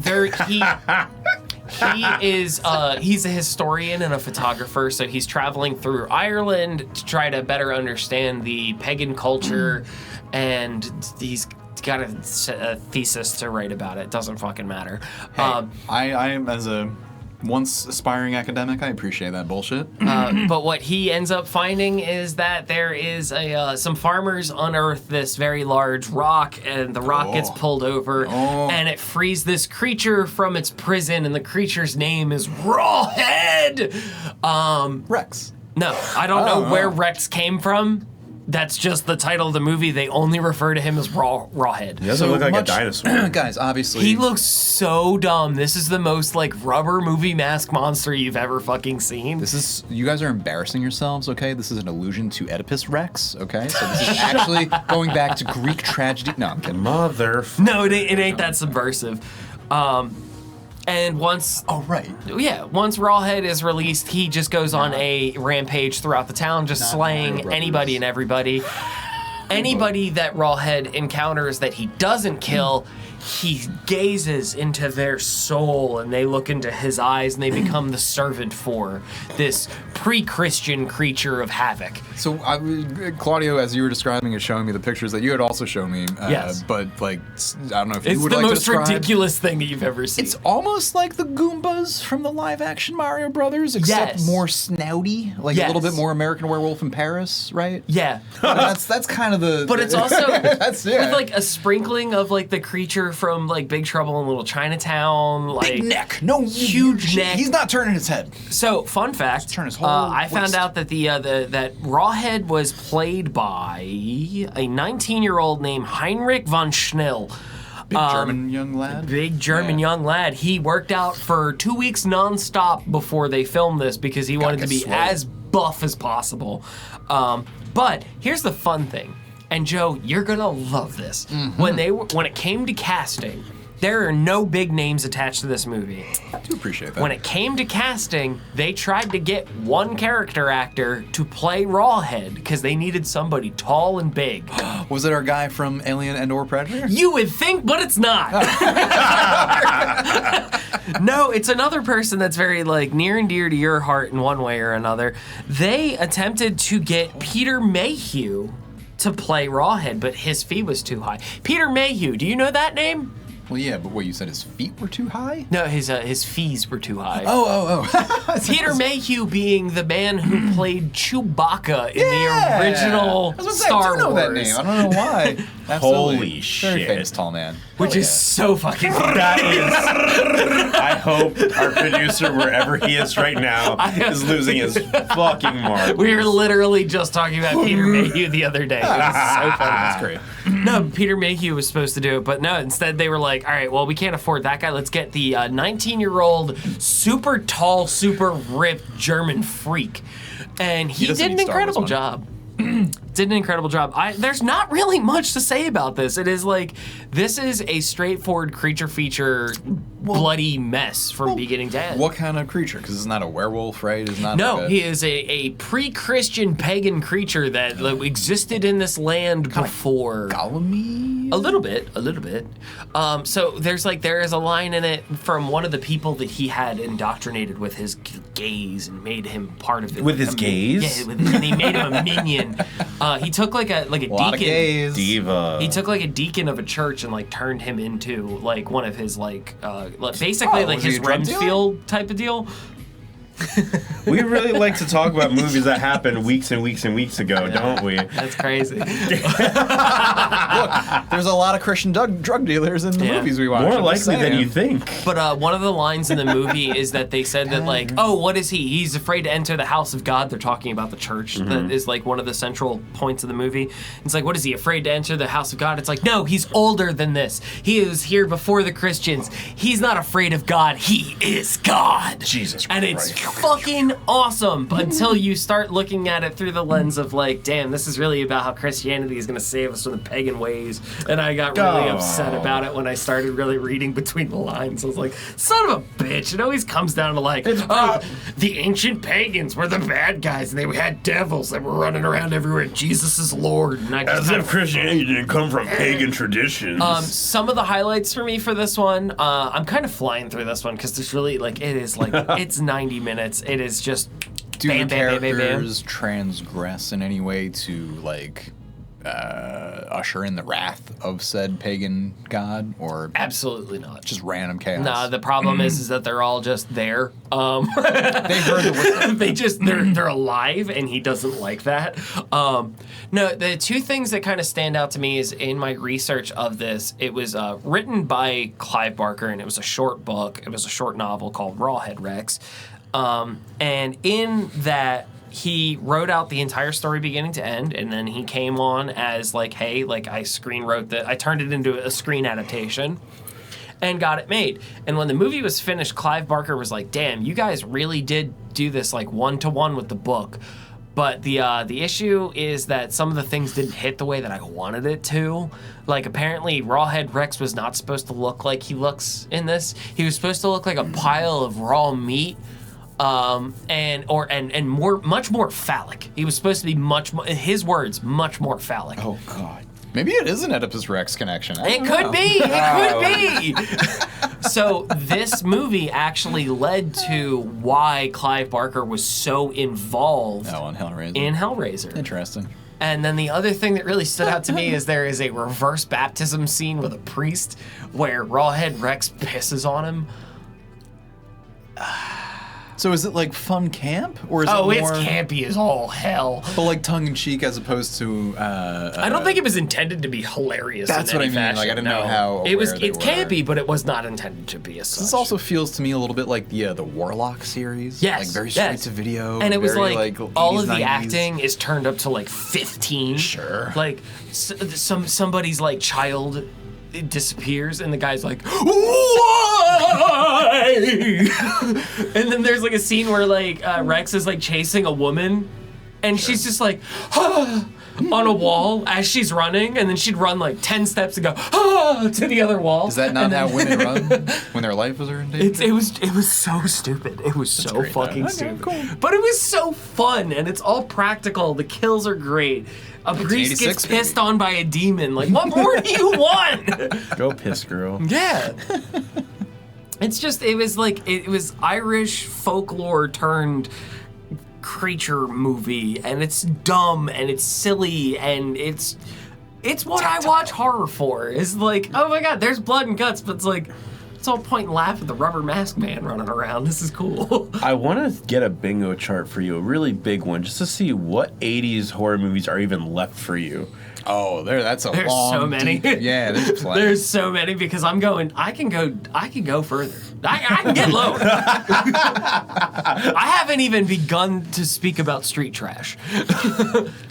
he is he's a historian and a photographer, so he's traveling through Ireland to try to better understand the pagan culture, and he's got a thesis to write about it. Doesn't fucking matter. I am, as a once aspiring academic, I appreciate that bullshit. But what he ends up finding is that there is some farmers unearth this very large rock, and the rock gets pulled over, and it frees this creature from its prison, and the creature's name is Rawhead. Rex. No, I don't know where Rex came from. That's just the title of the movie. They only refer to him as Rawhead. He doesn't look like a dinosaur. Guys, obviously. He looks so dumb. This is the most like rubber movie mask monster you've ever fucking seen. You guys are embarrassing yourselves, okay? This is an allusion to Oedipus Rex, okay? So this is actually going back to Greek tragedy. No, I'm kidding. No, it ain't that subversive. And once right. once Rawhead is released, he just goes on a rampage throughout the town, just slaying anybody and everybody. Anybody that Rawhead encounters that he doesn't kill, he gazes into their soul, and they look into his eyes, and they become the servant for this pre-Christian creature of havoc. So, Claudio, as you were describing it, showing me the pictures that you had also shown me. Yes. But, like, I don't know if you It's would the like to most describe. ridiculous thing that you've ever seen. It's almost like the Goombas from the live-action Mario Brothers, except Yes. more snouty, like a little Yes. bit more American Werewolf in Paris, right? yeah. That's kind of the. But it's also That's it. with like a sprinkling of like the creature from like Big Trouble in Little Chinatown, like big neck, no huge neck. He's not turning his head. So, fun fact, turn his whole I found waist. out that that Rawhead was played by a 19-year-old named Heinrich von Schnell. Big German young lad. Big German young lad. He worked out for 2 weeks nonstop before they filmed this because he wanted to get be swole. as buff as possible. But here's the fun thing, and Joe, you're gonna love this. Mm-hmm. When it came to casting, there are no big names attached to this movie. I do appreciate that. When it came to casting, they tried to get one character actor to play Rawhead because they needed somebody tall and big. Was it our guy from Alien and/or Predator? You would think, but it's not. No, it's another person that's very like near and dear to your heart in one way or another. They attempted to get Peter Mayhew to play Rawhead, but his fee was too high. Peter Mayhew, do you know that name? Well, yeah, but what, you said his feet were too high? No, his fees were too high. Oh. Peter Mayhew being the man who played Chewbacca in the original I was gonna say, Star I do know Wars. that name. I don't know why. Absolutely. Holy Very shit. famous tall man. Which is so fucking funny. That is. I hope our producer, wherever he is right now, is losing his fucking marbles. We were literally just talking about Peter Mayhew the other day. It was so funny. That's great. No, Peter Mayhew was supposed to do it, but no, instead they were like, all right, well, we can't afford that guy. Let's get the 19-year-old super tall, super ripped German freak. And he doesn't did an need Star Wars incredible money. job. did an incredible job. There's not really much to say about this. This is a straightforward creature feature, bloody mess from beginning to end. What kind of creature? Because it's not a werewolf, right? It's not. No, he is a pre-Christian pagan creature that existed in this land before. Gollum-y? A little bit. So there is a line in it from one of the people that he had indoctrinated with his gaze and made him part of it. With his gaze? Yeah, and he made him a minion. He took a deacon. Lot of gays. Diva. He took a deacon of a church and turned him into one of his basically was he his a drug dealer? Renfield type of deal. We really like to talk about movies that happened weeks and weeks and weeks ago, don't we? That's crazy. Look, there's a lot of Christian drug dealers in the movies we watch. More I'm just likely than saying. you think. But one of the lines in the movie is that they said that what is he? He's afraid to enter the house of God. They're talking about the church. That is one of the central points of the movie. It's what is he, afraid to enter the house of God? It's no, he's older than this. He was here before the Christians. He's not afraid of God. He is God. Jesus And Christ. it's fucking awesome until you start looking at it through the lens of damn, this is really about how Christianity is going to save us from the pagan ways. And I got really upset about it when I started really reading between the lines. I was like, son of a bitch. It always comes down to the ancient pagans were the bad guys and they had devils that were running around everywhere. Jesus is Lord. And I just As if Christianity didn't come from pagan traditions. some of the highlights for me for this one, I'm kind of flying through this one because there's really it's 90 minutes. It is just Do bam, the bam, bam, bam, bam. characters transgress in any way to usher in the wrath of said pagan god, or Absolutely not. just random chaos? No, the problem is that they're all just there. They heard the whistle. They're alive, and he doesn't like that. No, the two things that kind of stand out to me is in my research of this, it was written by Clive Barker, and it was a short book. It was a short novel called Rawhead Rex. And in that, he wrote out the entire story beginning to end, and then he came on as hey, I I turned it into a screen adaptation and got it made. And when the movie was finished, Clive Barker was like, damn, you guys really did do this one-to-one with the book. But the issue is that some of the things didn't hit the way that I wanted it to. Apparently Rawhead Rex was not supposed to look like he looks in this. He was supposed to look like a pile of raw meat. And much more phallic. He was supposed to be much more, his words, much more phallic. Oh God. Maybe it is an Oedipus Rex connection. It could be. It could be. So this movie actually led to why Clive Barker was so involved on Hellraiser. in Hellraiser. Interesting. And then the other thing that really stood out to me is there is a reverse baptism scene with a priest where Rawhead Rex pisses on him. So is it fun camp, or is it Oh, more, it's campy as all hell. but tongue in cheek as opposed to? I don't think it was intended to be hilarious. That's in what any I mean. fashion. I didn't know No. how it was. aware they It's were. campy, but it was not intended to be as such. This also feels to me a little bit like the Warlock series. Yes, very straight yes. to video. And it was very, all 80s, of the 90s. acting is turned up to 15. Sure. Somebody's child disappears and the guy's like, why? And then there's a scene where Rex is chasing a woman and she's just on a wall as she's running, and then she'd run 10 steps and go to the other wall. Is that not how women run when their life is in danger? It was so stupid. It was so great, fucking though. Okay, stupid. cool. But it was so fun, and it's all practical. The kills are great. A priest 86, gets pissed baby. on by a demon. What more do you want? Go piss, girl. Yeah. It's just, it was Irish folklore turned creature movie, and it's dumb and it's silly and it's what I watch horror for. Is oh my god, there's blood and guts, but it's all point and laugh at the rubber mask man running around. This is cool. I want to get a bingo chart for you, a really big one, just to see what 80s horror movies are even left for you. Oh, there's There's so many. Yeah, there's plenty. There's so many because I can go further. I can get lower. I haven't even begun to speak about street trash.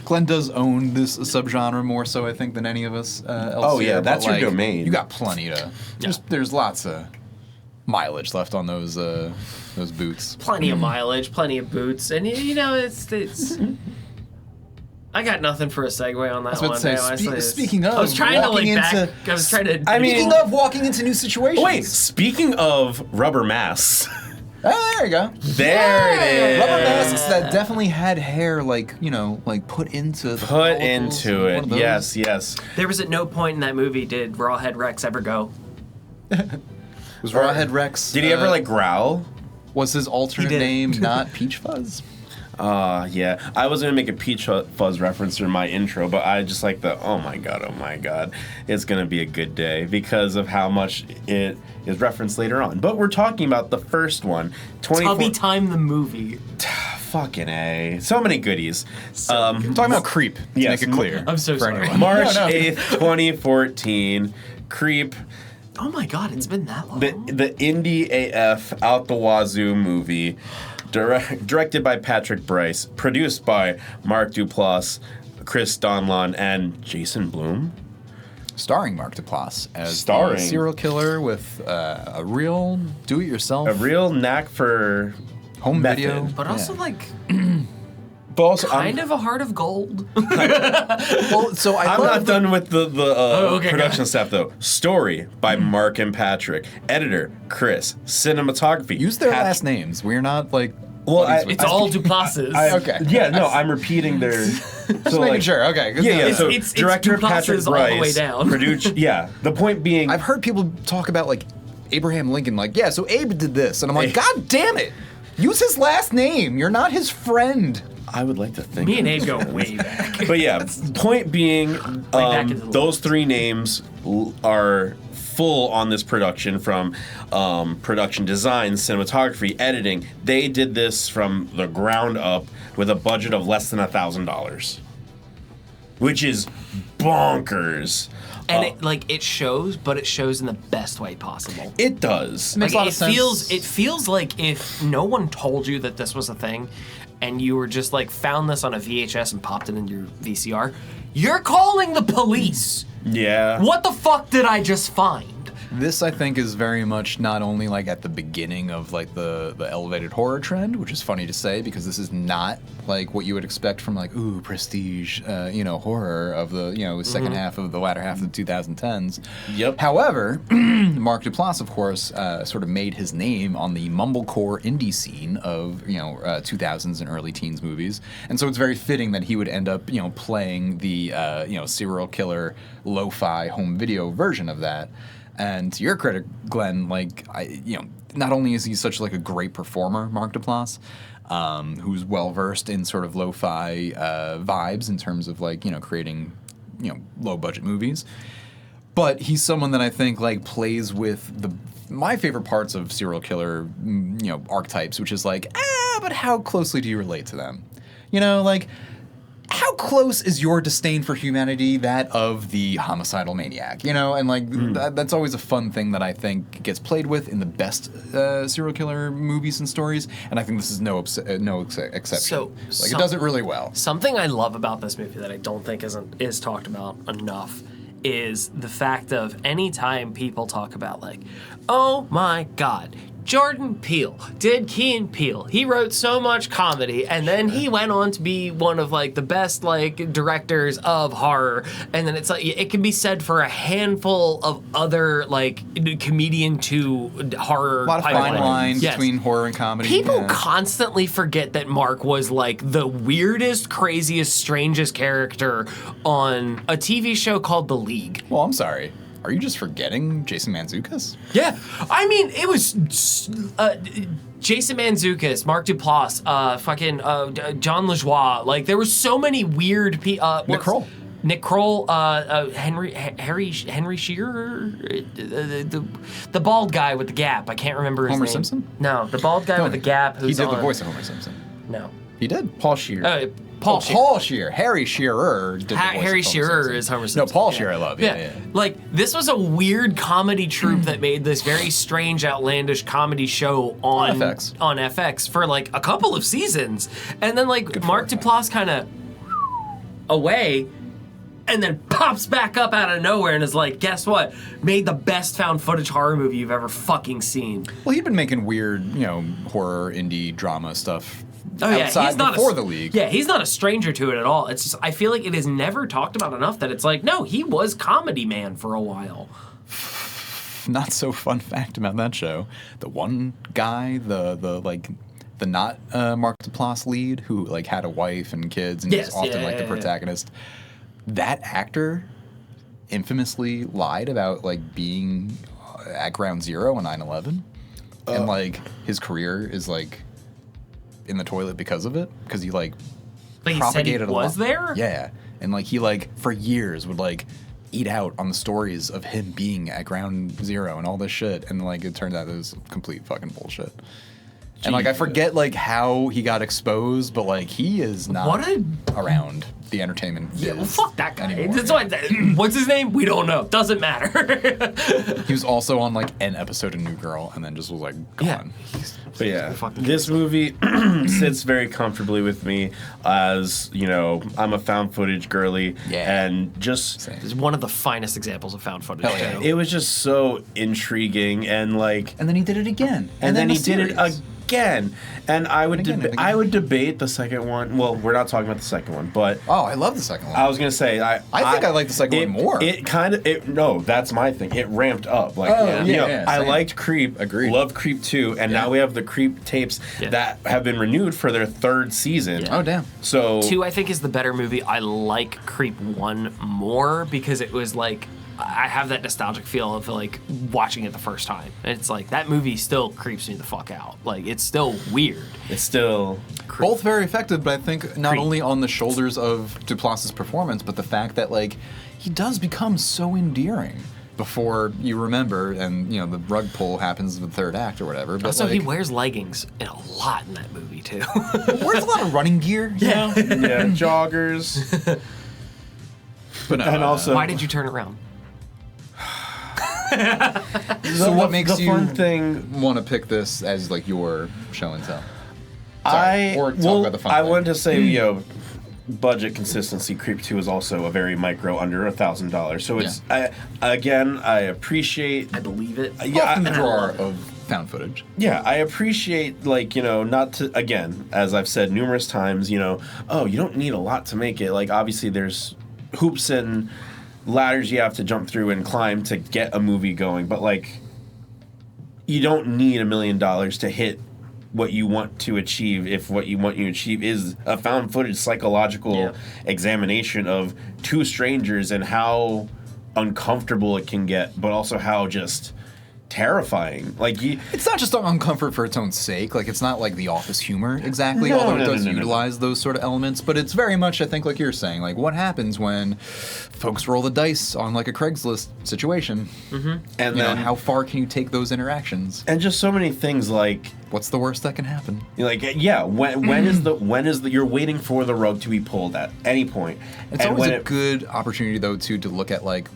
Glenn does own this subgenre more so, I think, than any of us else. Oh, yeah, here, that's but, your domain. You got plenty to. There's lots of mileage left on those boots. Plenty of mileage, plenty of boots, and it's. I got nothing for a segue on that I was about one. to say, Damn, speaking of, I was trying to walking back. into- I was trying to. I mean- Speaking of walking into new situations. Wait, speaking of rubber masks, Ah, there you go. there it is. Rubber masks that definitely had hair, like, you know, like put into the Put follicles, into one it. of those. Yes. There was at no point in that movie did Rawhead Rex ever go. Was Rawhead Rex? Did he ever like growl? Was his alternate did. name not Peach Fuzz? Yeah. I was gonna make a Peach Fuzz reference in my intro, but I just like the oh my god, it's gonna be a good day because of how much it is referenced later on. But we're talking about the first one, Tubby Time the movie. Fucking A. So many goodies. Talking about Creep, to Yes, make it clear. I'm so for sorry. anyone. March No, no. 8th, 2014. Creep. Oh my god, it's been that long. The indie AF out the wazoo movie, directed by Patrick Bryce, produced by Mark Duplass, Chris Donlon, and Jason Blum. Starring Mark Duplass as Starring. the serial killer with a real do-it-yourself A real knack for home method. video. but also Yeah. like but also, kind of a heart of gold. Well, so I'm not done with the okay, production staff though. Story by Mark and Patrick. Editor Chris. Cinematography. Use their Pat- last names. We're not like. Well, buddies I- with It's them. all Duplasses. Okay. Yeah, no, I'm repeating their. Just making sure. Okay. good Yeah, to yeah. know. So it's director Duplass Patrick is all the way Bryce, down. produced. Yeah, the point being, I've heard people talk about like Abraham Lincoln, like, yeah, so Abe did this, and I'm like, Abe. God damn it! Use his last name. You're not his friend. I would like to think. Me and Abe go way back. But yeah, point being, back into the those three names are full on this production from production design, cinematography, editing. They did this from the ground up with a budget of less than $1,000, which is bonkers. And it shows, but it shows in the best way possible. It does. Makes a lot of sense. It feels like if no one told you that this was a thing, and you were just like found this on a VHS and popped it in your VCR, you're calling the police. Yeah. What the fuck did I just find? This, I think, is very much not only like at the beginning of like the elevated horror trend, which is funny to say because this is not like what you would expect from like prestige, horror of the second half of the latter half of the 2010s. Yep. However, Mark Duplass, of course, sort of made his name on the mumblecore indie scene of 2000s and early teens movies, and so it's very fitting that he would end up playing the serial killer lo-fi home video version of that. And to your credit, Glenn, not only is he such like a great performer, Mark Duplass, who's well versed in sort of lo-fi vibes in terms of creating low budget movies, but he's someone that I think plays with my favorite parts of serial killer archetypes, which is but how closely do you relate to them? How close is your disdain for humanity that of the homicidal maniac? That's always a fun thing that I think gets played with in the best serial killer movies and stories, and I think this is no exception. So, it does it really well. Something I love about this movie that I don't think is talked about enough is the fact of any time people talk about oh my God, Jordan Peele did Key and Peele. He wrote so much comedy, and then he went on to be one of the best directors of horror. And then it's it can be said for a handful of other comedian to horror. A lot of fine line Yes. between horror and comedy. People yeah. constantly forget that Mark was the weirdest, craziest, strangest character on a TV show called The League. Well, I'm sorry. Are you just forgetting Jason Mantzoukas? Yeah, I mean, it was Jason Mantzoukas, Mark Duplass, John LaJoie. There were so many weird people. Nick Kroll, Henry Shearer, the bald guy with the gap. I can't remember his name. Homer Simpson? No, the bald guy with the gap. He Who's did the on- voice of Homer Simpson. No, He did. Paul Shear. Paul Shearer. Paul Shear. Harry Shearer did the voice Harry of Homer Shearer Simpson. is Homer No, Simpson. Paul Shear I love. Yeah. This was a weird comedy troupe that made this very strange, outlandish comedy show on FX for a couple of seasons, and then Mark Duplass kind of away, and then pops back up out of nowhere and is guess what? Made the best found footage horror movie you've ever fucking seen. Well, he'd been making weird, horror, indie, drama stuff Oh yeah, outside he's not before the league. Yeah, he's not a stranger to it at all. It's just I feel like it is never talked about enough that it's like, no, he was Comedy Man for a while. Not so fun fact about that show. The one guy, the not Mark Duplass lead who like had a wife and kids and Yes, was often yeah, like the yeah. protagonist. That actor infamously lied about like being at Ground Zero on 9/11, and like his career is like in the toilet because of it, because he like But he said he propagated a was lot. there? Yeah, and like he like for years would like eat out on the stories of him being at Ground Zero and all this shit, and like it turned out it was complete fucking bullshit. And like I forget like how he got exposed, but like he is not around the entertainment. Yeah, well, biz fuck that guy. anymore. That's why, what's his name? We don't know. Doesn't matter. He was also on like an episode of New Girl, and then just was like gone. But yeah, Fucking this movie sits very comfortably with me as, you know, I'm a found footage girly. Yeah. And just, Same. It's one of the finest examples of found footage. Hell yeah. too. it was just so intriguing and like, And then he did it again. and then a he did it series. again. And I would, And again, and again. I would debate the second one. Well, we're not talking about the second one, but Oh, I love the second one. I was gonna say I think I like the second one more. It kind of no, that's my thing. It ramped up. Like Oh, you yeah, know, yeah, I same. liked Creep, Agreed. loved Creep 2, and now we have the Creep tapes Yeah. that have been renewed for their third season. Yeah. Oh damn. So 2, I think, is the better movie. I like Creep 1 more because it was like, I have that nostalgic feel of like watching it the first time. And it's like, that movie still creeps me the fuck out. Like, it's still weird. it's still Both very effective, but I think not Creep. only on the shoulders of Duplass's performance, but the fact that like he does become so endearing before you remember, and you know the rug pull happens in the third act or whatever. But Also, like, he wears leggings in a lot in that movie, too. wears a lot of running gear. You know? yeah, joggers. But no, And also Why did you turn around? so what makes the you fun thing want to pick this as like your show and tell? I or talk well, about the fun I thing. wanted to say, you know, budget consistency. Creep 2 is also a very micro, under $1,000. So it's I appreciate. I believe it. Often the and I drawer love it. of found footage. Yeah, I appreciate, like, you know, not to, again, as I've said numerous times, you know, oh, you don't need a lot to make it. Like, obviously, there's hoops and ladders you have to jump through and climb to get a movie going. But, like, you don't need $1 million to hit what you want to achieve if what you want to achieve is a found footage psychological examination of two strangers and how uncomfortable it can get, but also how just terrifying. Like, It's not just uncomfort for its own sake. Like, it's not like The Office humor exactly, No, although no, it does no, no. utilize those sort of elements. But it's very much, I think, like you're saying, like what happens when folks roll the dice on like a Craigslist situation, and you know, then how far can you take those interactions? and just so many things like What's the worst that can happen? yeah, when is the you're waiting for the rug to be pulled at any point. It's and always when a good opportunity, though, too, to look at like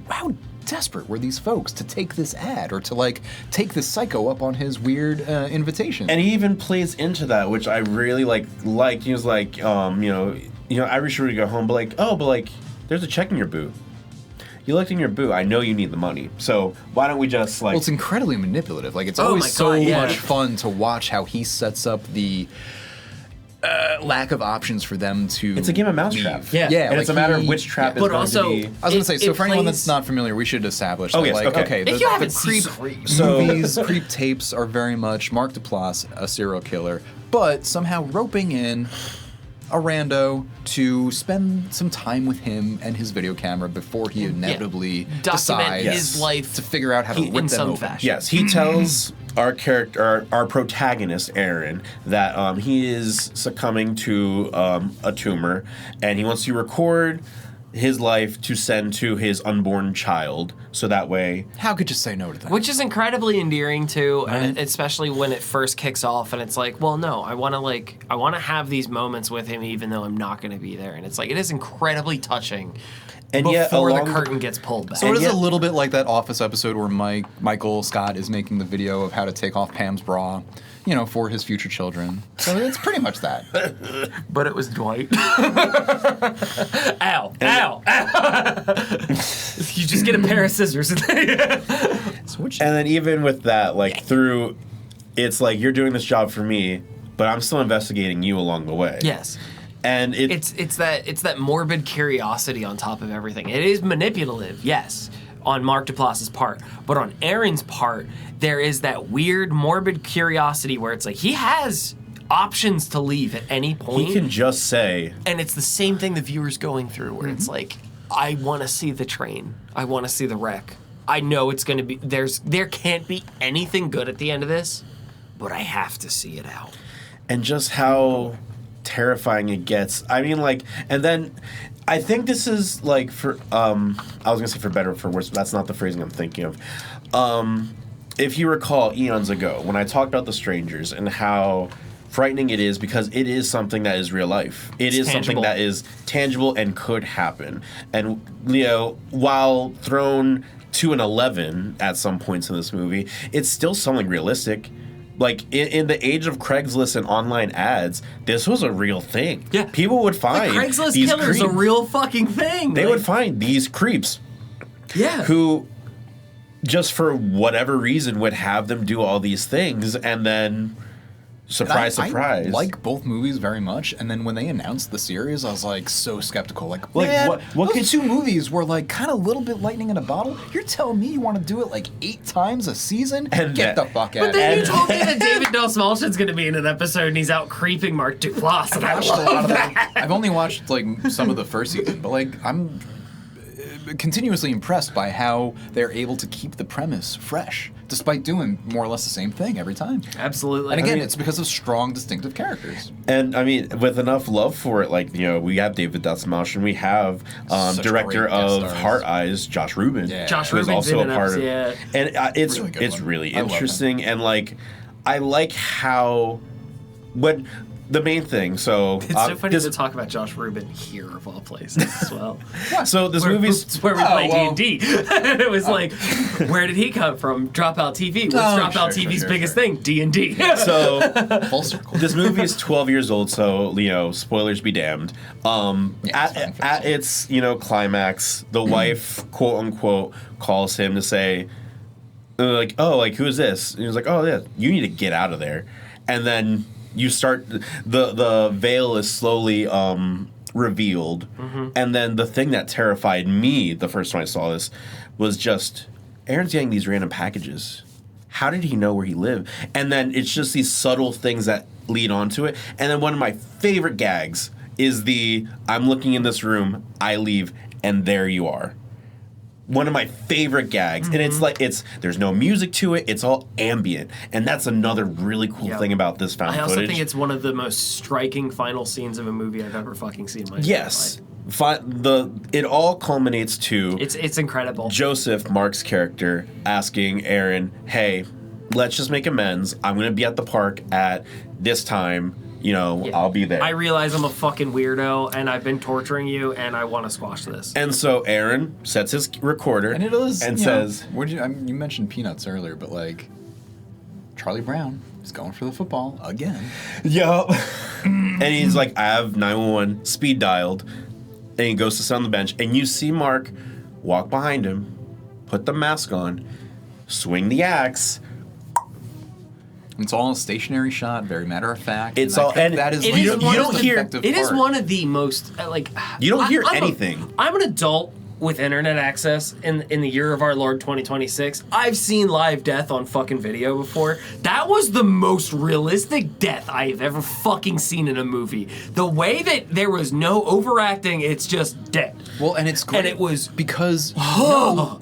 how desperate were these folks to take this ad or to like take this psycho up on his weird invitation. And he even plays into that, which I really like. He was like, you know, I wish you were to go home, but there's a check in your boot. You looked in your boot. I know you need the money, so why don't we just like? Well, it's incredibly manipulative. Like, it's Oh always my so God, yeah. much fun to watch how he sets up the lack of options for them to. It's a game of mousetrap. leave. Yeah. yeah. and it's a matter of which trap is But going also- to be. I was gonna say, so it for anyone plays- that's not familiar, we should establish Oh, that, yes, like, okay. the, If you the haven't seen creep So- movies, creep tapes are very much Mark Duplass, a serial killer, but somehow roping in a rando to spend some time with him and his video camera before he inevitably Document decides his life to figure out how to in rip them some open. fashion. Yes, he tells our character, our protagonist, Aaron, that he is succumbing to a tumor, and he wants to record his life to send to his unborn child, so that way. How could you say no to that? Which is incredibly endearing too, and especially when it first kicks off, and it's like, well, no, I want to have these moments with him, even though I'm not going to be there, and it's like it is incredibly touching. And before yet, the along curtain gets pulled back. So it is yet- a little bit like that Office episode where Michael Scott is making the video of how to take off Pam's bra, you know, for his future children. So it's pretty much that. But it was Dwight. Ow! Ow! Ow! You just get a pair of scissors. Switch. And then even with that, like through, it's like you're doing this job for me, but I'm still investigating you along the way. Yes. And It's that morbid curiosity on top of everything. It is manipulative, yes, on Mark Duplass's part, but on Aaron's part, there is that weird morbid curiosity where it's like he has options to leave at any point. he can just say, And it's the same thing the viewer's going through, where it's like, I want to see the train. I want to see the wreck. I know it's going to be, there can't be anything good at the end of this, but I have to see it out. and just how terrifying it gets. I mean, like, and then I think this is like for I was gonna say for better or for worse, but that's not the phrasing I'm thinking of. If you recall eons ago when I talked about The Strangers and how frightening it is because it is something that is real life. It is tangible. something that is tangible and could happen. And while thrown to an 11 at some points in this movie, it's still something realistic. Like, in the age of Craigslist and online ads, this was a real thing. Yeah. People would find Craigslist these killer's a creeps. real fucking thing. They like, would find these creeps yeah. who, just for whatever reason, would have them do all these things, and then, surprise, I surprise. like both movies very much, and then when they announced the series, I was like so skeptical. Like Like, man, what those two movies were like kind of a little bit lightning in a bottle. You're telling me you want to do it like 8 times a season? And Get that- the fuck out But of then here! you told me that David Dastmalchian's going to be in an episode and he's out creeping Mark Duplass, and I watched a lot love of that. I've only watched like some of the first season, but like I'm continuously impressed by how they're able to keep the premise fresh, despite doing more or less the same thing every time. Absolutely. And again, I mean, it's because of strong, distinctive characters. And I mean, with enough love for it, like, we have David Dastmalchian, we have Such director great guest of stars. Heart Eyes, Josh Rubin. Yeah. Josh who is Rubin's also in a an part of episode, it. And it's Really good it's one. really I love him. interesting, and like, I like how when the main thing. So it's so funny to talk about Josh Rubin here of all places as well. So this movie's where we play well. D&D. And it was like, where did he come from? Dropout TV. What's Dropout TV's biggest thing? D&D. so Full circle. this movie is 12 years old, so spoilers be damned. it's fine for At its climax, the wife, quote unquote, calls him to say, like, oh, like, who is this? And he was like, oh yeah, you need to get out of there. And then you start, the veil is slowly revealed, and then the thing that terrified me the first time I saw this was just Aaron's getting these random packages. How did he know where he lived? And then it's just these subtle things that lead onto it. And then one of my favorite gags is I'm looking in this room, I leave, and there you are. One of my favorite gags. And it's like, there's no music to it, it's all ambient. And that's another really cool Yep. thing about this found I also footage. think it's one of the most striking final scenes of a movie I've ever fucking seen in my entire Yes. life. It all culminates to It's incredible. Joseph, Mark's character, asking Aaron, hey, let's just make amends. I'm going to be at the park at this time. Yeah. I'll be there. I realize I'm a fucking weirdo and I've been torturing you and I want to squash this. And so Aaron sets his recorder And it is, and you know, says, you mentioned Peanuts earlier, but like Charlie Brown is going for the football again. yup. And he's like, I have 911 speed dialed. And he goes to sit on the bench. And you see Mark walk behind him, put the mask on, swing the axe. It's all a stationary shot, very matter of fact. It's and I all- think and that is it like is the one of most the- effective It is part. one of the most like You don't hear I'm anything. I'm an adult with internet access in the year of our Lord 2026. I've seen live death on fucking video before. That was the most realistic death I have ever fucking seen in a movie. The way that there was no overacting, it's just dead. Well, and it's great And it was- because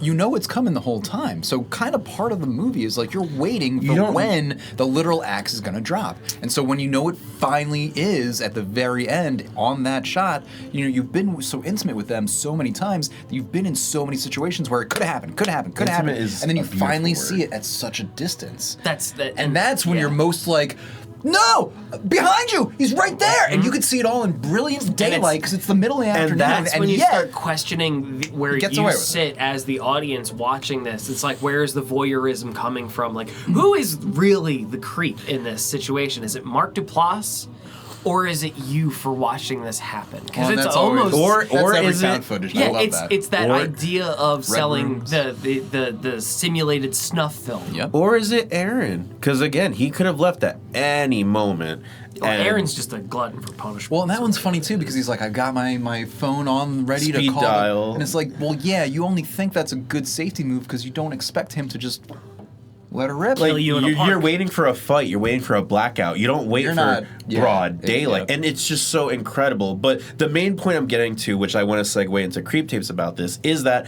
you know it's coming the whole time. So kind of part of the movie is like you're waiting for don't- when the literal axe is going to drop. And so when you know it finally is at the very end on that shot, you've been so intimate with them so many times. You've been in so many situations where it could happen, Intimate is and then you a beautiful finally word. see it at such a distance. And That's when yeah. you're most like, no, behind you, he's right there, and you can see it all in brilliant daylight because it's the middle of the afternoon. That's and when you yet, start questioning where He gets you away with it. sit as the audience watching this. It's like, where is the voyeurism coming from? Like, who is really the creep in this situation? Is it Mark Duplass? Or is it you for watching this happen? Because Well, it's that's always- almost or that's every is found it- footage. I yeah, love it's that. it's that Or- idea of selling rooms. the simulated snuff film. Yep. Or is it Aaron? Because again, he could have left at any moment. And Aaron's just a glutton for punishment. Well, and that one's funny too because he's like, I got my phone on ready to Speed call. dial. And it's like, well, yeah, you only think that's a good safety move because you don't expect him to just let her rip. like you in a you're park. waiting for a fight. You're waiting for a blackout. You don't wait You're for not- yeah, broad daylight. yeah. And it's just so incredible. But the main point I'm getting to, which I want to segue into Creep Tapes about this, is that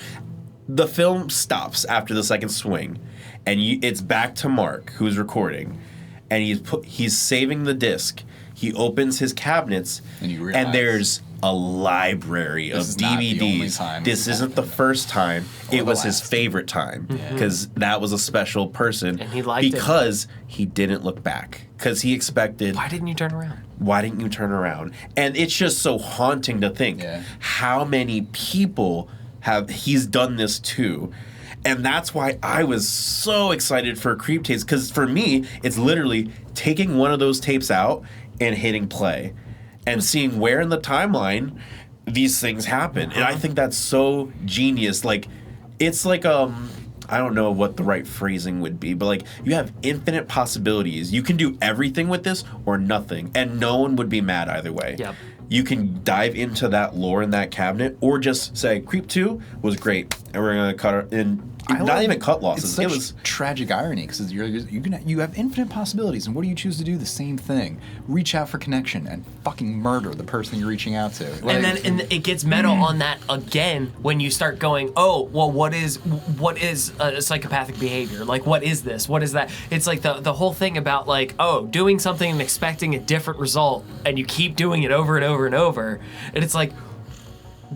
the film stops after the second swing, and it's back to Mark, who's recording, and he's saving the disc. He opens his cabinets, And you realize- and there's a library of This is not the only DVDs. time This this isn't the first time. Or It the was his last. favorite time because that was a special person. And he liked it. because he didn't look back because he expected. Why didn't you turn around? Why didn't you turn around? And it's just so haunting to think Yeah. how many people he's done this to. And that's why I was so excited for Creep Tapes, because for me, it's literally taking one of those tapes out and hitting play and seeing where in the timeline these things happen. And I think that's so genius. Like, it's like, I don't know what the right phrasing would be, but like, you have infinite possibilities. You can do everything with this or nothing, and no one would be mad either way. Yep. You can dive into that lore in that cabinet, or just say Creep 2 was great, and we're gonna cut it. And not even cut losses. It's such It was tragic irony because you have infinite possibilities, and what do you choose to do? The same thing: reach out for connection and fucking murder the person you're reaching out to. Like, And it gets meta on that again when you start going, oh, well, what is a psychopathic behavior? Like, what is this? What is that? It's like the whole thing about like, oh, doing something and expecting a different result, and you keep doing it over and over and over, and it's like,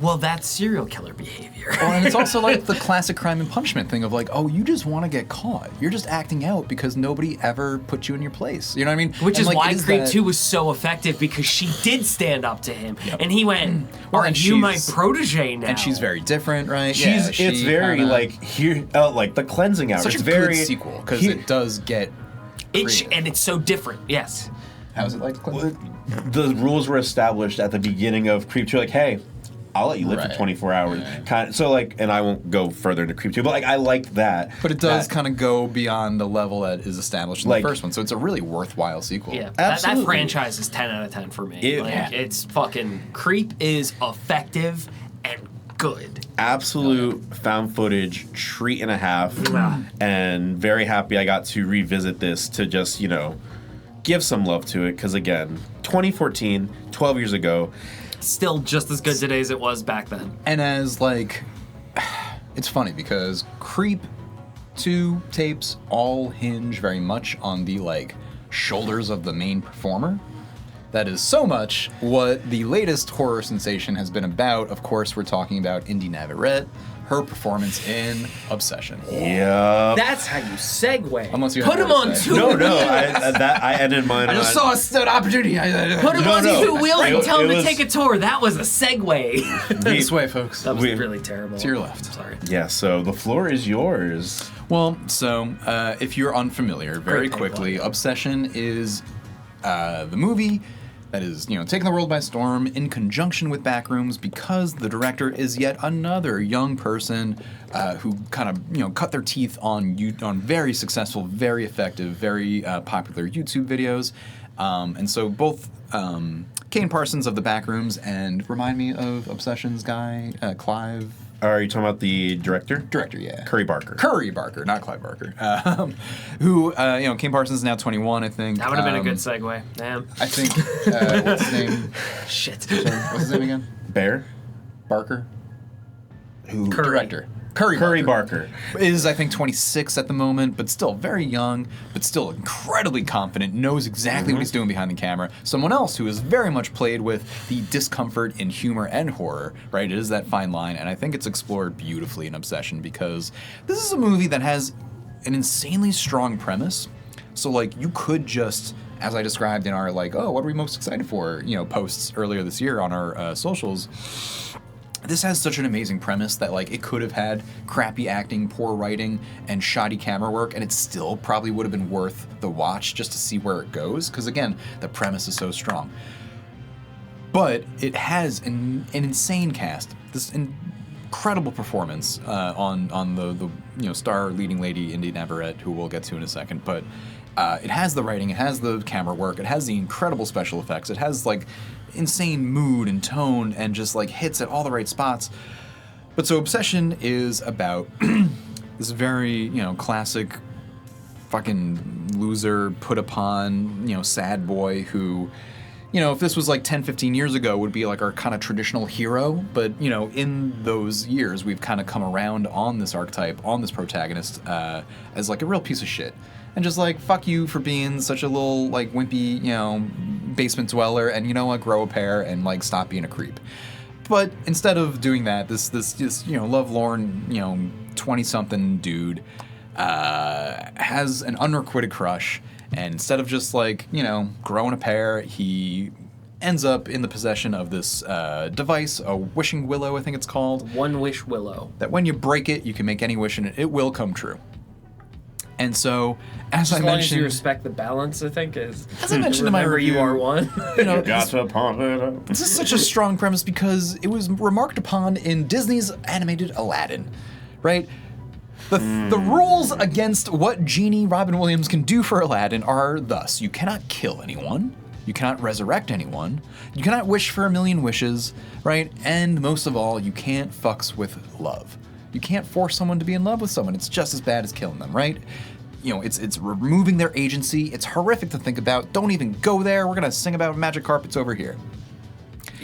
well, that's serial killer behavior. Well, and it's also like the classic Crime and Punishment thing of like, oh, you just want to get caught. You're just acting out because nobody ever put you in your place. You know what I mean? Which And, is like, why it is Creep that- 2 was so effective, because she did stand up to him. Yep. And he went, Well, are and you my she's- protege now? And she's very different, right? it's she very kinda- like here like the cleansing hour. such It's a very good sequel because here- it does get. And it's so different, yes. How's it like? the rules were established at the beginning of Creep 2, like, hey, I'll let you live Right. for 24 hours. Yeah. Kind of, so like, and I won't go further into Creep 2, but like, I like that. But it does that- kind of go beyond the level that is established in Like- the first one, so it's a really worthwhile sequel. Yeah, Absolutely. that franchise is 10 out of 10 for me. Yeah. It's fucking Creep is effective and good. absolute found footage treat and a half. Yeah. And very happy I got to revisit this to just, give some love to it. Because again, 2014, 12 years ago, Still just as good today as it was back then. And as like, it's funny because Creep 2 tapes all hinge very much on the like shoulders of the main performer. That is so much what the latest horror sensation has been about. Of course, we're talking about Indy Navarrete, her performance in Obsession. yeah. That's how you segue. Unless you Put have him more on to say. two. No, I ended mine on. an opportunity. Put him No, on no. two wheels and It- tell him it to was- take a tour. That was a segue. This way, folks. That was We- really terrible. To your left. Sorry. Yeah, so the floor is yours. Well, so if you're unfamiliar, very Great quickly, pipeline. Obsession is the movie that is, taking the world by storm in conjunction with Backrooms because the director is yet another young person who kind of, cut their teeth on very successful, very effective, very popular YouTube videos. And so both Kane Parsons of the Backrooms and remind me of Obsession's guy, Clive. Are you talking about the director? Director, yeah. Curry Barker. Curry Barker, not Clive Barker. Who, Kane Parsons is now 21, I think. That would have been a good segue. Damn. I think, what's his name? Shit. What's his name again? Bear? Barker? Who? Curry. Director. Curry Barker. Is, I think, 26 at the moment, but still very young, but still incredibly confident, knows exactly what he's doing behind the camera. Someone else who has very much played with the discomfort in humor and horror, right? It is that fine line, and I think it's explored beautifully in Obsession because this is a movie that has an insanely strong premise. So, like, you could just, as I described in our, like, oh, what are we most excited for, posts earlier this year on our socials, this has such an amazing premise that, like, it could have had crappy acting, poor writing, and shoddy camera work, and it still probably would have been worth the watch just to see where it goes, because, again, the premise is so strong. But it has an insane cast. This incredible performance on the star leading lady Indy Navarrete, who we'll get to in a second. But it has the writing, it has the camera work, it has the incredible special effects, it has like insane mood and tone, and just like hits at all the right spots. But so Obsession is about this very classic fucking loser, put upon sad boy who. If this was like 10, 15 years ago, would be like our kind of traditional hero. But, in those years, we've kind of come around on this archetype, on this protagonist, as like a real piece of shit. And just like, fuck you for being such a little, like, wimpy, basement dweller, and grow a pair and, like, stop being a creep. But instead of doing that, this lovelorn, 20-something dude has an unrequited crush. And instead of just like, growing a pair, he ends up in the possession of this device, a wishing willow, I think it's called. One wish willow. That when you break it, you can make any wish in it. It will come true. And so, as I mentioned... As long as you respect the balance, I think, is... As I mentioned in my review... you are one. Got to pump it up. This is such a strong premise because it was remarked upon in Disney's animated Aladdin, right? The rules against what Genie Robin Williams can do for Aladdin are thus. You cannot kill anyone. You cannot resurrect anyone. You cannot wish for a million wishes, right? And most of all, you can't fucks with love. You can't force someone to be in love with someone. It's just as bad as killing them, right? It's removing their agency. It's horrific to think about. Don't even go there. We're going to sing about magic carpets over here.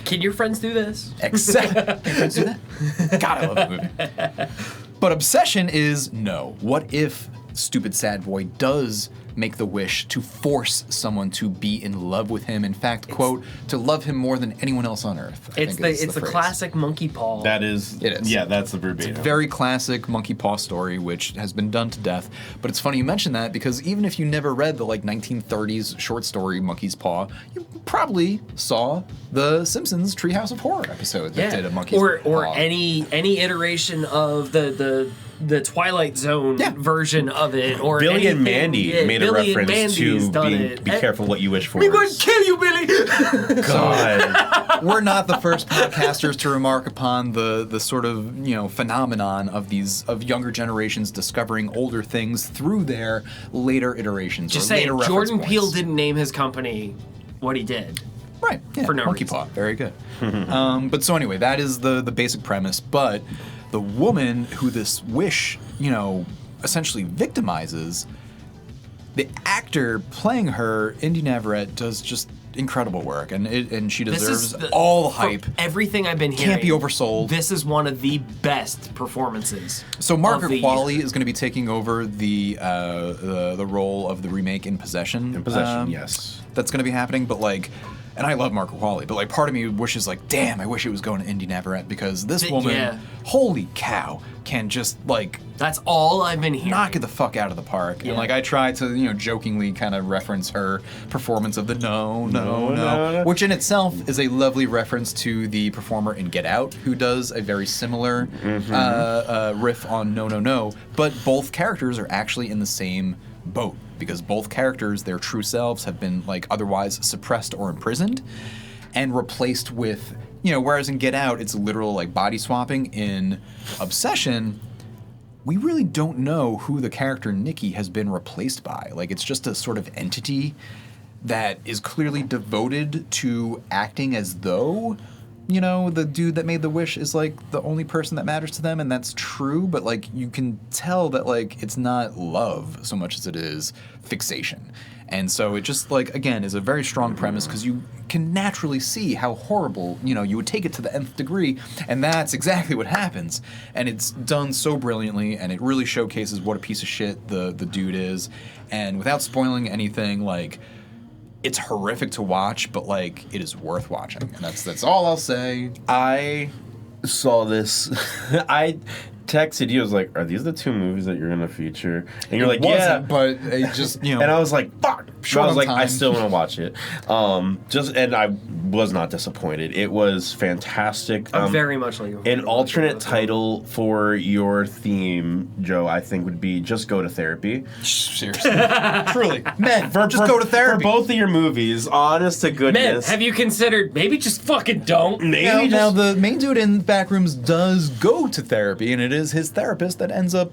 Can your friends do this? Can your friends do that? God, I love that movie. But Obsession is no. What if stupid sad boy does make the wish to force someone to be in love with him? In fact, quote, to love him more than anyone else on earth. It's the classic monkey paw. That is. It is. Yeah, that's the verbatim. It's a very classic monkey paw story, which has been done to death. But it's funny you mention that because even if you never read the 1930s short story Monkey's Paw, you probably saw the Simpsons Treehouse of Horror episode that did a monkey's paw. Or any iteration of the Twilight Zone version of it, or Billy anything. and Mandy made a reference to be careful what you wish for. We're going to kill you, Billy! God. We're not the first podcasters to remark upon the sort of phenomenon of younger generations discovering older things through their later iterations. Just or saying, later Jordan reference Peele points. didn't name his company what he did. Right, yeah, for no monkey reason. paw, very good. But so anyway, that is the basic premise. But the woman who this wish, essentially victimizes, the actor playing her, Indy Navarrete, does just incredible work, and she deserves all the hype. Everything I've been hearing, can't be oversold. This is one of the best performances. So Margaret Qualley is going to be taking over the role of the remake in Possession. In Possession, yes. That's going to be happening, but and I love Margaret Qualley, but part of me wishes damn, I wish it was going to Indy Navarrete because this woman, holy cow, can just that's all I've been hearing. Knock it the fuck out of the park. Yeah. And I try to jokingly kind of reference her performance of the no, which in itself is a lovely reference to the performer in Get Out, who does a very similar riff on no, but both characters are actually in the same boat. Because both characters, their true selves, have been otherwise suppressed or imprisoned, and replaced with whereas in Get Out it's literal body swapping. In Obsession, we really don't know who the character Nikki has been replaced by. It's just a sort of entity that is clearly devoted to acting as though the dude that made the wish is the only person that matters to them, and that's true, but you can tell that it's not love so much as it is fixation. And so it just again is a very strong premise because you can naturally see how horrible, you would take it to the nth degree, and that's exactly what happens. And it's done so brilliantly, and it really showcases what a piece of shit the dude is. And without spoiling anything, it's horrific to watch, but it is worth watching, and that's all I'll say. I saw this. I texted you. I was like, "Are these the two movies that you're gonna feature?" And you're like, "Yeah," but it just And I was like, "Fuck." short I was on like, time. I still want to watch it. And I was not disappointed. It was fantastic. I'm very much like An alternate title for your theme, Joe, I think would be Just Go to Therapy. Seriously. Truly. Men, just go to therapy. For both of your movies, honest to Men, goodness. have you considered maybe just fucking don't? Maybe Now, just- the main dude in Backrooms does go to therapy, and it is his therapist that ends up,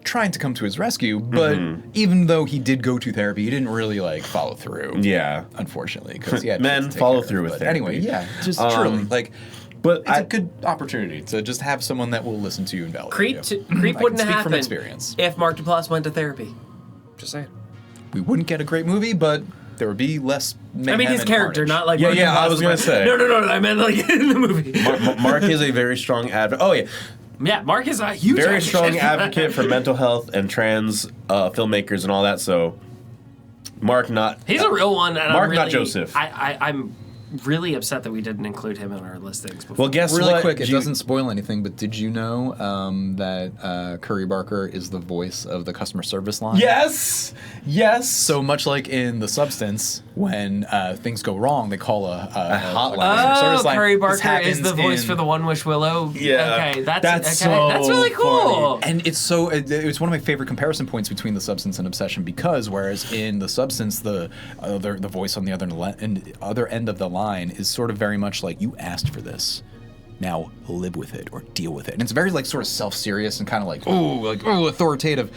trying to come to his rescue. But even though he did go to therapy, he didn't really like follow through. Yeah. Unfortunately, because he had Men, kids to take follow care of. through with But therapy. Anyway, yeah, just truly like. But It's a good opportunity to just have someone that will listen to you and validate Creep, you. Creep I wouldn't can speak happen from experience. if Mark Duplass went to therapy. Just saying. We wouldn't get a great movie, but there would be less mayhem I mean, his and character, carnage. not like Yeah, Mark yeah, I Duplass was gonna say. No, I meant like in the movie. Mark is a very strong advocate. Oh, yeah. Yeah, Mark is a huge Very advocate. strong advocate for mental health and trans filmmakers and all that. So, Mark not. He's a real one. And Mark, I'm really, not Joseph. I'm really upset that we didn't include him in our listings before. Well, guess Really what? quick, it doesn't spoil anything, but did you know that Curry Barker is the voice of the customer service line? Yes! Yes! So much like in The Substance, when things go wrong, they call a hotline. Oh, service line. Curry This Barker is happens the voice in- for the One Wish Willow. Yeah. Okay, that's That's okay. so That's really cool. And it's so it's one of my favorite comparison points between The Substance and Obsession, because whereas in The Substance the voice on the other end of the line is sort of very much like, you asked for this, now live with it or deal with it, and it's very like sort of self-serious and kind of like authoritative.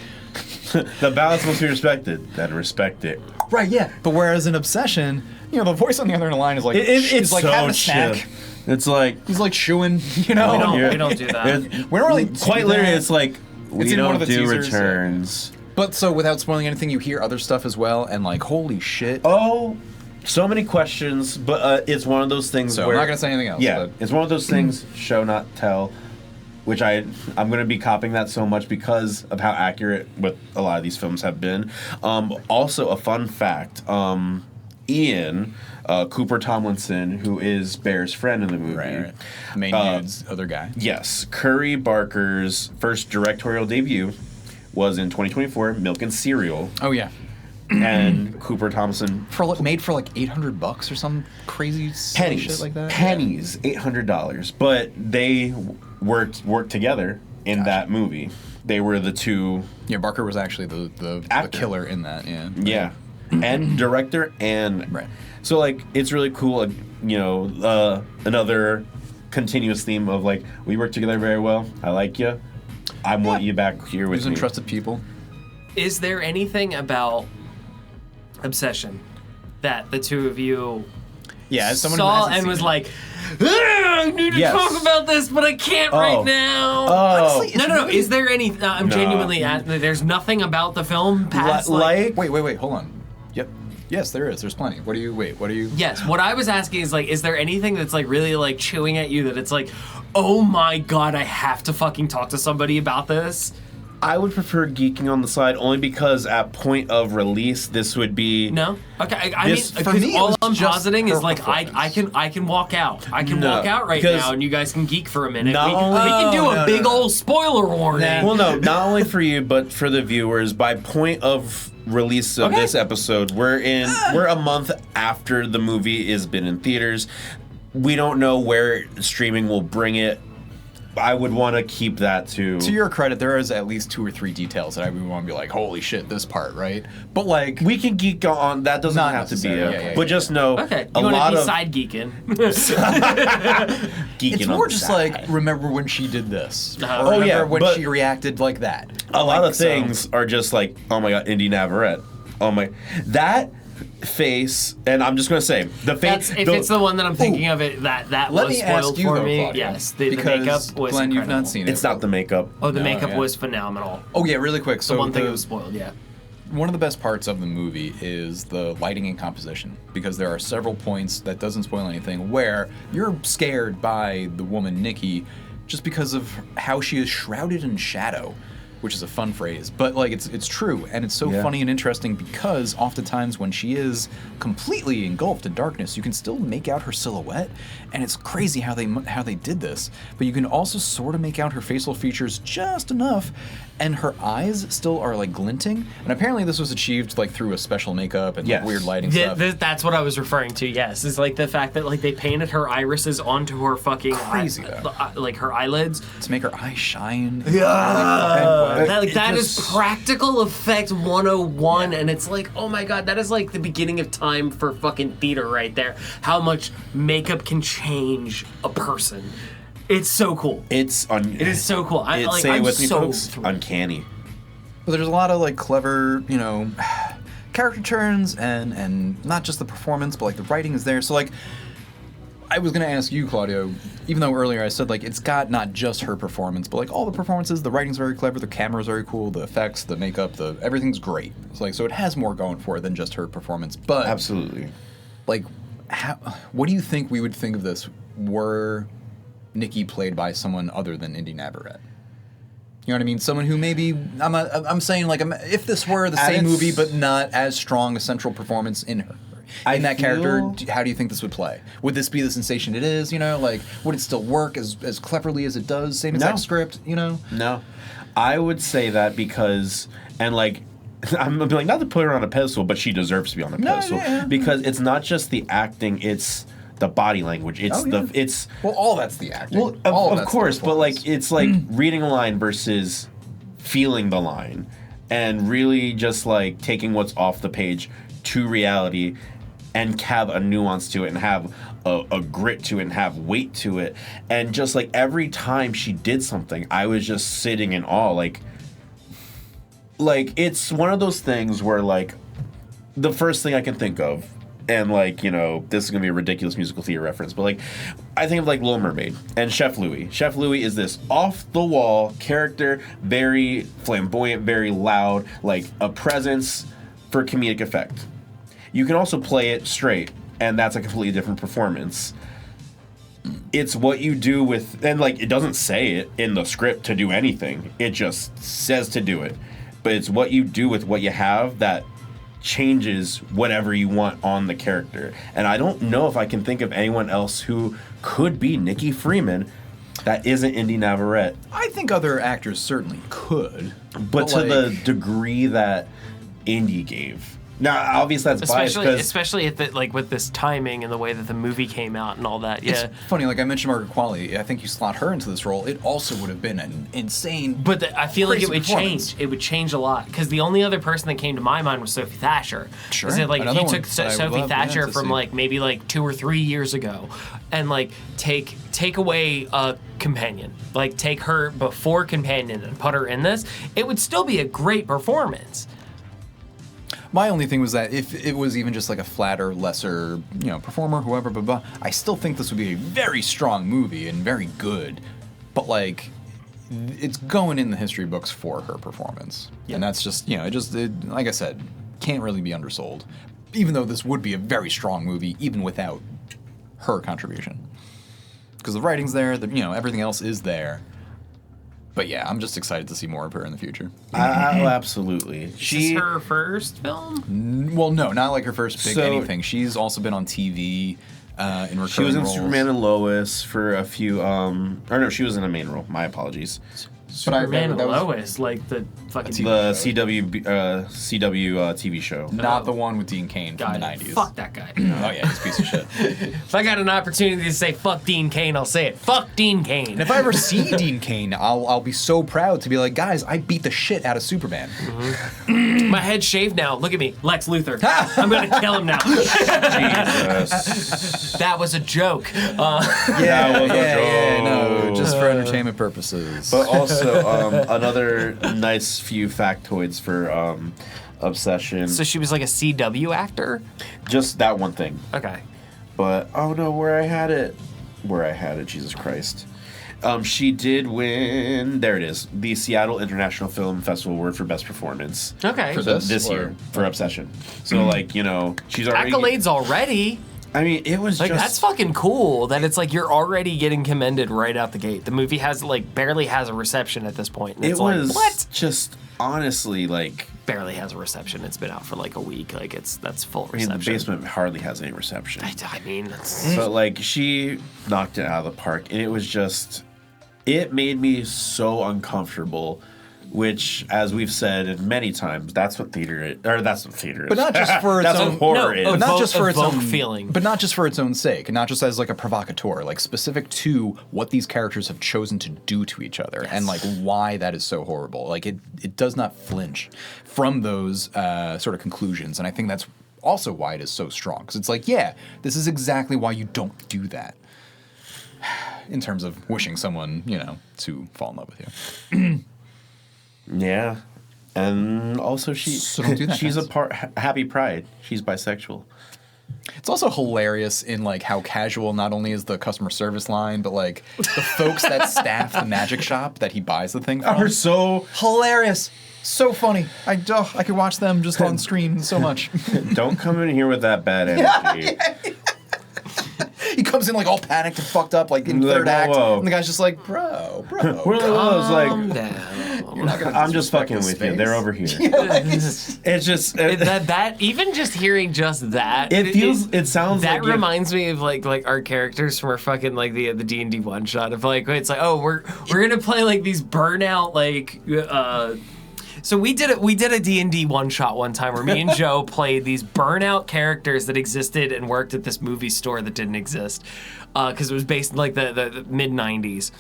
The balance must be respected. Then respect it. Right, yeah. But whereas in Obsession, the voice on the other end of the line is like, It's like, so have a chill. snack. It's like He's like shooing, We don't do that. We don't really quite do literally. that. It's like we in one don't of the do teasers, returns. But so without spoiling anything, you hear other stuff as well, and like, holy shit. Oh, so many questions, but it's one of those things So where I'm not gonna say anything else. Yeah, but it's one of those things. Show not tell, which I'm gonna be copying that so much because of how accurate with a lot of these films have been. Also, a fun fact: Ian Cooper Tomlinson, who is Bear's friend in the movie, right. Main dude's other guy. Yes, Curry Barker's first directorial debut was in 2024, Milk and Cereal, Oh yeah. and Cooper Thompson Made for like $800 or some crazy pennies, shit like that. pennies, $800. But they worked together in that movie. They were the two, Yeah, Barker was actually the Actor. killer in that. Yeah. yeah, and director and Right. So like it's really cool. Another continuous theme of like we work together very well. I like you. I want you back here with Using me. trusted people. Is there anything about Obsession that the two of you Yeah, as someone who saw hasn't and seen was it. like, I need to Yes. talk about this, but I can't right now. Oh, Honestly, No. Is there any? I'm No. genuinely. There's nothing about the film past like Wait, hold on. Yep. Yes, there is. There's plenty. What do you? Yes, what I was asking is like, is there anything that's like really like chewing at you that it's like, oh my god, I have to fucking talk to somebody about this? I would prefer geeking on the side only because at point of release this would be No. Okay. I This- mean, for because me, it all was I'm just positing her is like I can walk out. I can walk out right because now, and you guys can geek for a minute. not We only- can do a no, big no. old spoiler warning. well, no, not only for you but for the viewers. By point of release of this episode, we're a month after the movie has been in theaters. We don't know where streaming will bring it. I would want to keep that to your credit, there is at least 2 or 3 details that I would want to be like, holy shit, this part, right? But like, we can geek on that. Doesn't Not have to be necessarily, it. yeah, But just know Okay, a you want lot to be of side geeking? geeking it's on more the just side. like, remember when she did this? Uh-huh. Or Oh, remember yeah, when but- she reacted like that? A lot of so- things are just like, oh my god, Indy Navarrete. Oh my, that face, and I'm just gonna say the face. That's if it's the one that I'm thinking of. It that Let was me ask spoiled you for though, me. Claudia, Yes, the because makeup was Glenn, incredible. you've not seen it. It's not the makeup. Oh, the No, makeup yeah. was phenomenal. Oh yeah, really quick. So The one thing that was spoiled. Yeah. one of the best parts of the movie is the lighting and composition, because there are several points that doesn't spoil anything where you're scared by the woman Nikki just because of how she is shrouded in shadow. which is a fun phrase, but like it's true, and it's so Yeah. funny and interesting because oftentimes when she is completely engulfed in darkness, you can still make out her silhouette, and it's crazy how they did this. But you can also sort of make out her facial features just enough, and her eyes still are like glinting. And apparently this was achieved like through a special makeup and Yes. weird lighting Yeah, stuff. that's what I was referring to. Yes, it's like the fact that like they painted her irises onto her fucking Crazy, though. like her eyelids. To make her eyes shine. That is practical effect 101, and it's like, oh my god, that is like the beginning of time for fucking theater right there. How much makeup can change a person. It's so cool. It is so cool. Say it with me, so folks. thrilled. Uncanny. But there's a lot of like clever, character turns and not just the performance, but like the writing is there. So like, I was gonna ask you, Claudio, even though earlier I said like it's got not just her performance, but like all the performances, the writing's very clever, the camera's very cool, the effects, the makeup, everything's great. It's like so it has more going for it than just her performance. But Absolutely. like, what do you think we would think of this were Nikki played by someone other than Indy Navarrete? You know what I mean? Someone who maybe I'm saying like if this were the same movie but not as strong a central performance in her. In that character, how do you think this would play? Would this be the sensation it is? Like, would it still work as cleverly as it does? Same exact script, No. I would say that because, and like, I'm gonna be like, not to put her on a pedestal, but she deserves to be on a pedestal. Yeah. Because it's not just the acting, it's the body language. It's well, all that's the acting. Well, of course, but like, it's like reading a line versus feeling the line and really just like taking what's off the page to reality and have a nuance to it and have a grit to it and have weight to it. And just like every time she did something, I was just sitting in awe. Like it's one of those things where like the first thing I can think of, and like, this is gonna be a ridiculous musical theater reference, but like I think of like Little Mermaid and Chef Louis. Chef Louis is this off the wall character, very flamboyant, very loud, like a presence for comedic effect. You can also play it straight, and that's a completely different performance. It's what you do with, and like it doesn't say it in the script to do anything. It just says to do it. But it's what you do with what you have that changes whatever you want on the character. And I don't know if I can think of anyone else who could be Nikki Freeman that isn't Indy Navarrete. I think other actors certainly could. But to the degree that Indy gave. Now, obviously that's biased because... Especially with this timing and the way that the movie came out and all that, yeah. It's funny, like I mentioned Margaret Qualley, I think you slot her into this role, it also would have been an insane... But I feel like it would performance. change. It would change a lot. Because the only other person that came to my mind was Sophie Thatcher. Sure. Is it like if Another you one took that I would Sophie love, Thatcher to from see. like maybe like 2 or 3 years ago and like take away a companion, like take her before companion and put her in this, it would still be a great performance. My only thing was that if it was even just like a flatter, lesser, performer, whoever, blah, blah, I still think this would be a very strong movie and very good. But like, it's going in the history books for her performance. Yeah. And that's just, like I said, can't really be undersold. Even though this would be a very strong movie, even without her contribution. Because the writing's there, everything else is there. But yeah, I'm just excited to see more of her in the future. Absolutely. Is this her first film? Well, no, not like her first big anything. She's also been on TV in recurring roles. She was in Superman and Lois for a few, she was in a main role. My apologies. Superman and Lois, like the fucking... The CW TV show. Not the one with Dean Cain from the 90s. Fuck that guy. Oh yeah, he's a piece of shit. If I got an opportunity to say fuck Dean Cain, I'll say it. Fuck Dean Cain. And if I ever see Dean Cain, I'll be so proud to be like, guys, I beat the shit out of Superman. Mm-hmm. My head's shaved now. Look at me, Lex Luthor. I'm gonna kill him now. Jesus. That was a joke. No, just for entertainment purposes. But also, another nice few factoids for Obsession. So she was like a CW actor? Just that one thing. Okay. But, oh no, where I had it, Jesus Christ. She did win, there it is, the Seattle International Film Festival Award for Best Performance. Okay. For this year, for Obsession. So, she's already... Accolades already. I mean, it was Like, just... that's fucking cool that it's like you're already getting commended right out the gate. The movie has, like, barely has a reception at this point. And It it's was like, what? just honestly, like... Barely has a reception. It's been out for like a week. Like, that's full I mean, reception. the basement hardly has any reception. I mean, that's... But, like, she knocked it out of the park, and it was just... It made me so uncomfortable, which, as we've said many times, that's what theater is. Or that's what theater is. But not just for its That's own what horror no, is. not just for its evoke own feeling. but not just for its own sake, and not just as like a provocateur, like specific to what these characters have chosen to do to each other, and like why that is so horrible. Like it does not flinch from those sort of conclusions, and I think that's also why it is so strong. Because it's like, yeah, this is exactly why you don't do that. In terms of wishing someone, to fall in love with you. Yeah. And also, So don't do that, she's guys. a part... Happy Pride. She's bisexual. It's also hilarious in like how casual not only is the customer service line, but like the folks that staff the magic shop that he buys the thing from. Are so... Hilarious. So funny. I could watch them just on screen so much. Don't come in here with that bad energy. He comes in like all panicked and fucked up, like in Like, third act, whoa. and the guy's just like, bro. One of those, Calm like... down. You're not gonna I'm just disrespect fucking this with you. space. They're over here. It's just... that even just hearing just that, It sounds that like... you- reminds me of like our characters from our fucking like the D&D one shot of like it's like, oh, we're gonna play like these burnout like so we did a D&D one shot one time where me and Joe played these burnout characters that existed and worked at this movie store that didn't exist because it was based in like the mid 90s.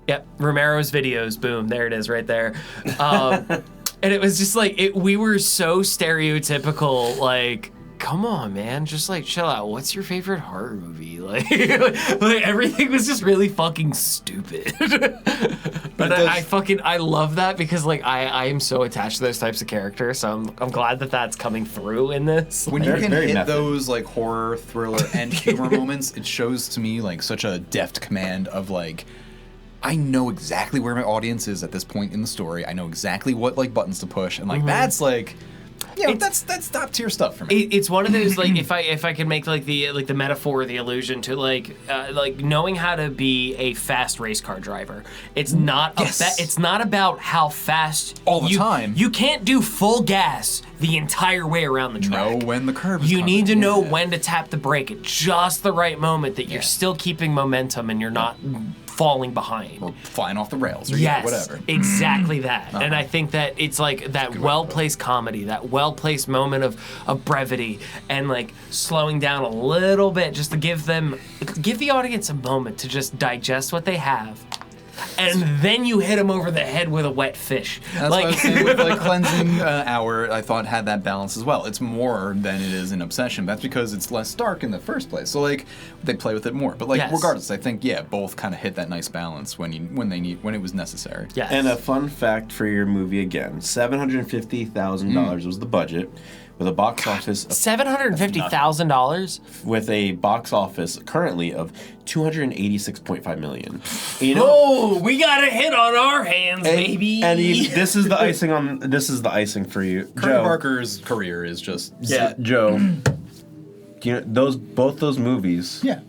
Yep, Romero's Videos, boom, there it is right there. And it was just like we were so stereotypical, like, come on, man, just like chill out. What's your favorite horror movie? Like everything was just really fucking stupid. But I love that because like I am so attached to those types of characters, so I'm glad that that's coming through in this. When you Very- can very hit method. those like horror, thriller, and humor moments, it shows to me like such a deft command of like, I know exactly where my audience is at this point in the story. I know exactly what like buttons to push, and like that's like, that's top tier stuff for me. It's one of those like if I can make like the metaphor or the allusion to like knowing how to be a fast race car driver. It's not it's not about how fast All the time. You can't do full gas the entire way around the track. Know when the curve is You coming. need to know Yeah. when to tap the brake at just the right moment that you're still keeping momentum and you're not falling behind. or flying off the rails or Yes, whatever. exactly that. And I think that it's like that well-placed comedy, that well-placed moment of brevity and like slowing down a little bit just to give the audience a moment to just digest what they have. And then you hit them over the head with a wet fish. That's what I was saying with like Cleansing Hour, I thought had that balance as well. It's more than it is in Obsession. That's because it's less dark in the first place. So like they play with it more. But like Yes. regardless, I think both kind of hit that nice balance when it was necessary. Yes. And a fun fact for your movie again: $750,000 was the budget, with a box office of, $750,000. with a box office currently of $286.5 million. You know, Oh, we got a hit on our hands, baby. and this is the icing on. This is the icing for you, Curry Joe. Barker's career is just Joe. You know, both those movies yeah.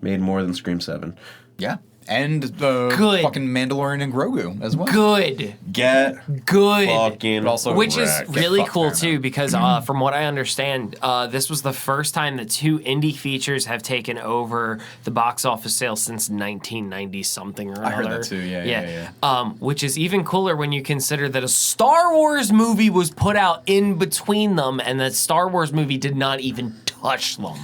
made more than Scream 7. Yeah. And the Good. fucking Mandalorian and Grogu as well. Good. Get Good. fucking But also Which is wrecked. really Get cool fucked, too, man. because from what I understand, this was the first time that two indie features have taken over the box office sales since 1990 something or another. I heard that too, yeah. Which is even cooler when you consider that a Star Wars movie was put out in between them, and that Star Wars movie did not even touch them.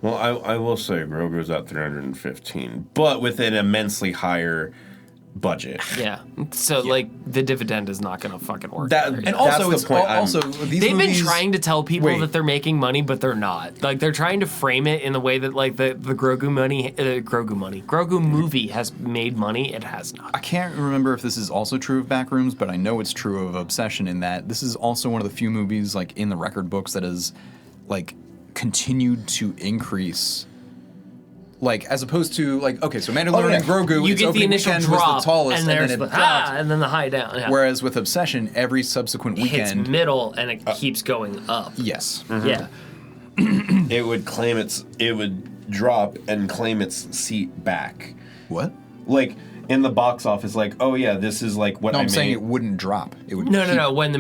Well, I will say Grogu's at 315, but with an immensely higher budget. Yeah. So like the dividend is not gonna fucking work. That- very And well. also, That's it's the point I'm- also these They've movies, been trying to tell people Wait. that they're making money, but they're not. Like they're trying to frame it in the way that like the Grogu movie has made money. It has not. I can't remember if this is also true of Backrooms, but I know it's true of Obsession in that this is also one of the few movies like in the record books that has like continued to increase. Like as opposed to like okay, so Mandalorian and Grogu, You its get the opening initial weekend drop, was the tallest, and there's then the it dropped. and then the high down. Yeah. Whereas with Obsession, every subsequent It hits weekend, middle and it keeps going up. yes, Yeah. it would drop and claim its seat back. What? Like in the box office, like, oh yeah, this is like what No, I I'm saying made. it wouldn't drop. It would. No. When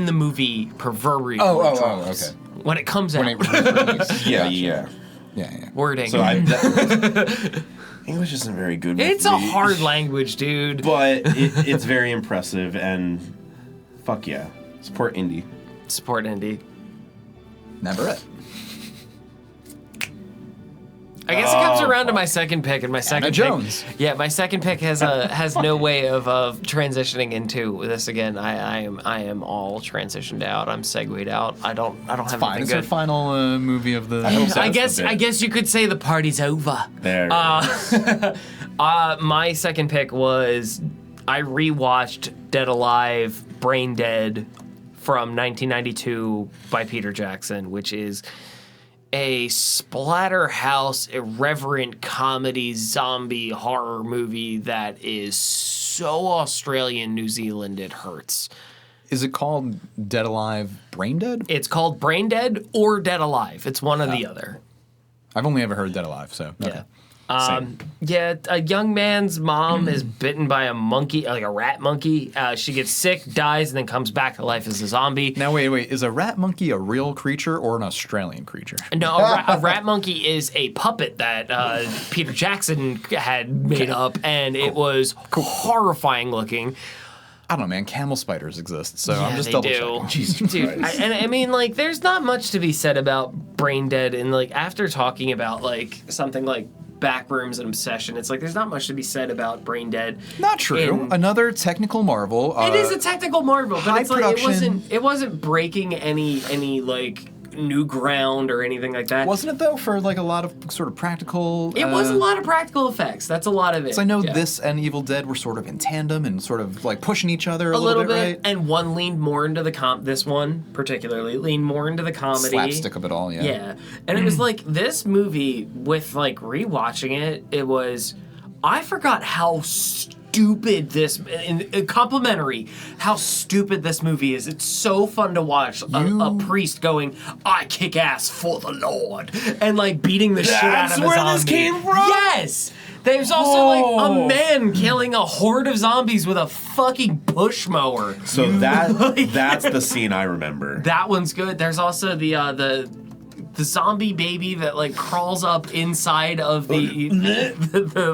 the movie proverbially drops. Okay. When it comes When out. it released. Yeah, Gotcha. yeah. Yeah. Wording. So English isn't very good. With It's a me, hard language, dude. but it's very impressive, and fuck yeah, support indie. Support indie. Never it. I guess it comes around to my second pick, and my second pick, Jones. Yeah, my second pick has no way of transitioning into this again. I am all transitioned out. I'm segued out. I don't have Fine. anything It's your good. final movie of the. I guess you could say the party's over. There. My second pick was I rewatched Dead Alive, Brain Dead from 1992 by Peter Jackson, which is a splatterhouse, irreverent comedy zombie horror movie that is so Australian, New Zealand, it hurts. Is it called Dead Alive, Brain Dead? It's called Brain Dead or Dead Alive. It's one or the other. I've only ever heard Dead Alive, so. Okay. Yeah. A young man's mom is bitten by a monkey, like a rat monkey. She gets sick, dies, and then comes back to life as a zombie. Now, wait. Is a rat monkey a real creature or an Australian creature? No, a rat monkey is a puppet that Peter Jackson had made up, and it was horrifying looking. I don't know, man. Camel spiders exist, so I'm just they double do. checking. Jesus Dude, Christ. I mean, like, there's not much to be said about Brain Dead, and like after talking about like something like Backrooms and Obsession, it's like there's not much to be said about Brain Dead. Not true. Another technical marvel. It is a technical marvel, but high it's like production. it wasn't breaking any like new ground or anything like that. Wasn't it though for like a lot of sort of practical? It was a lot of practical effects. That's a lot of it. So I know Yeah. this and Evil Dead were sort of in tandem and sort of like pushing each other a little bit, right? and one leaned more into the this one particularly leaned more into the comedy. Slapstick of it all, yeah. Yeah. And it was like this movie with like rewatching it was I forgot how stupid this complimentary how stupid this movie is. It's so fun to watch a priest going, I kick ass for the Lord, and like beating the shit out of a where zombie. this came from? Yes. There's also like a man killing a horde of zombies with a fucking push mower. So that's the scene I remember. That one's good. There's also the zombie baby that like crawls up inside of the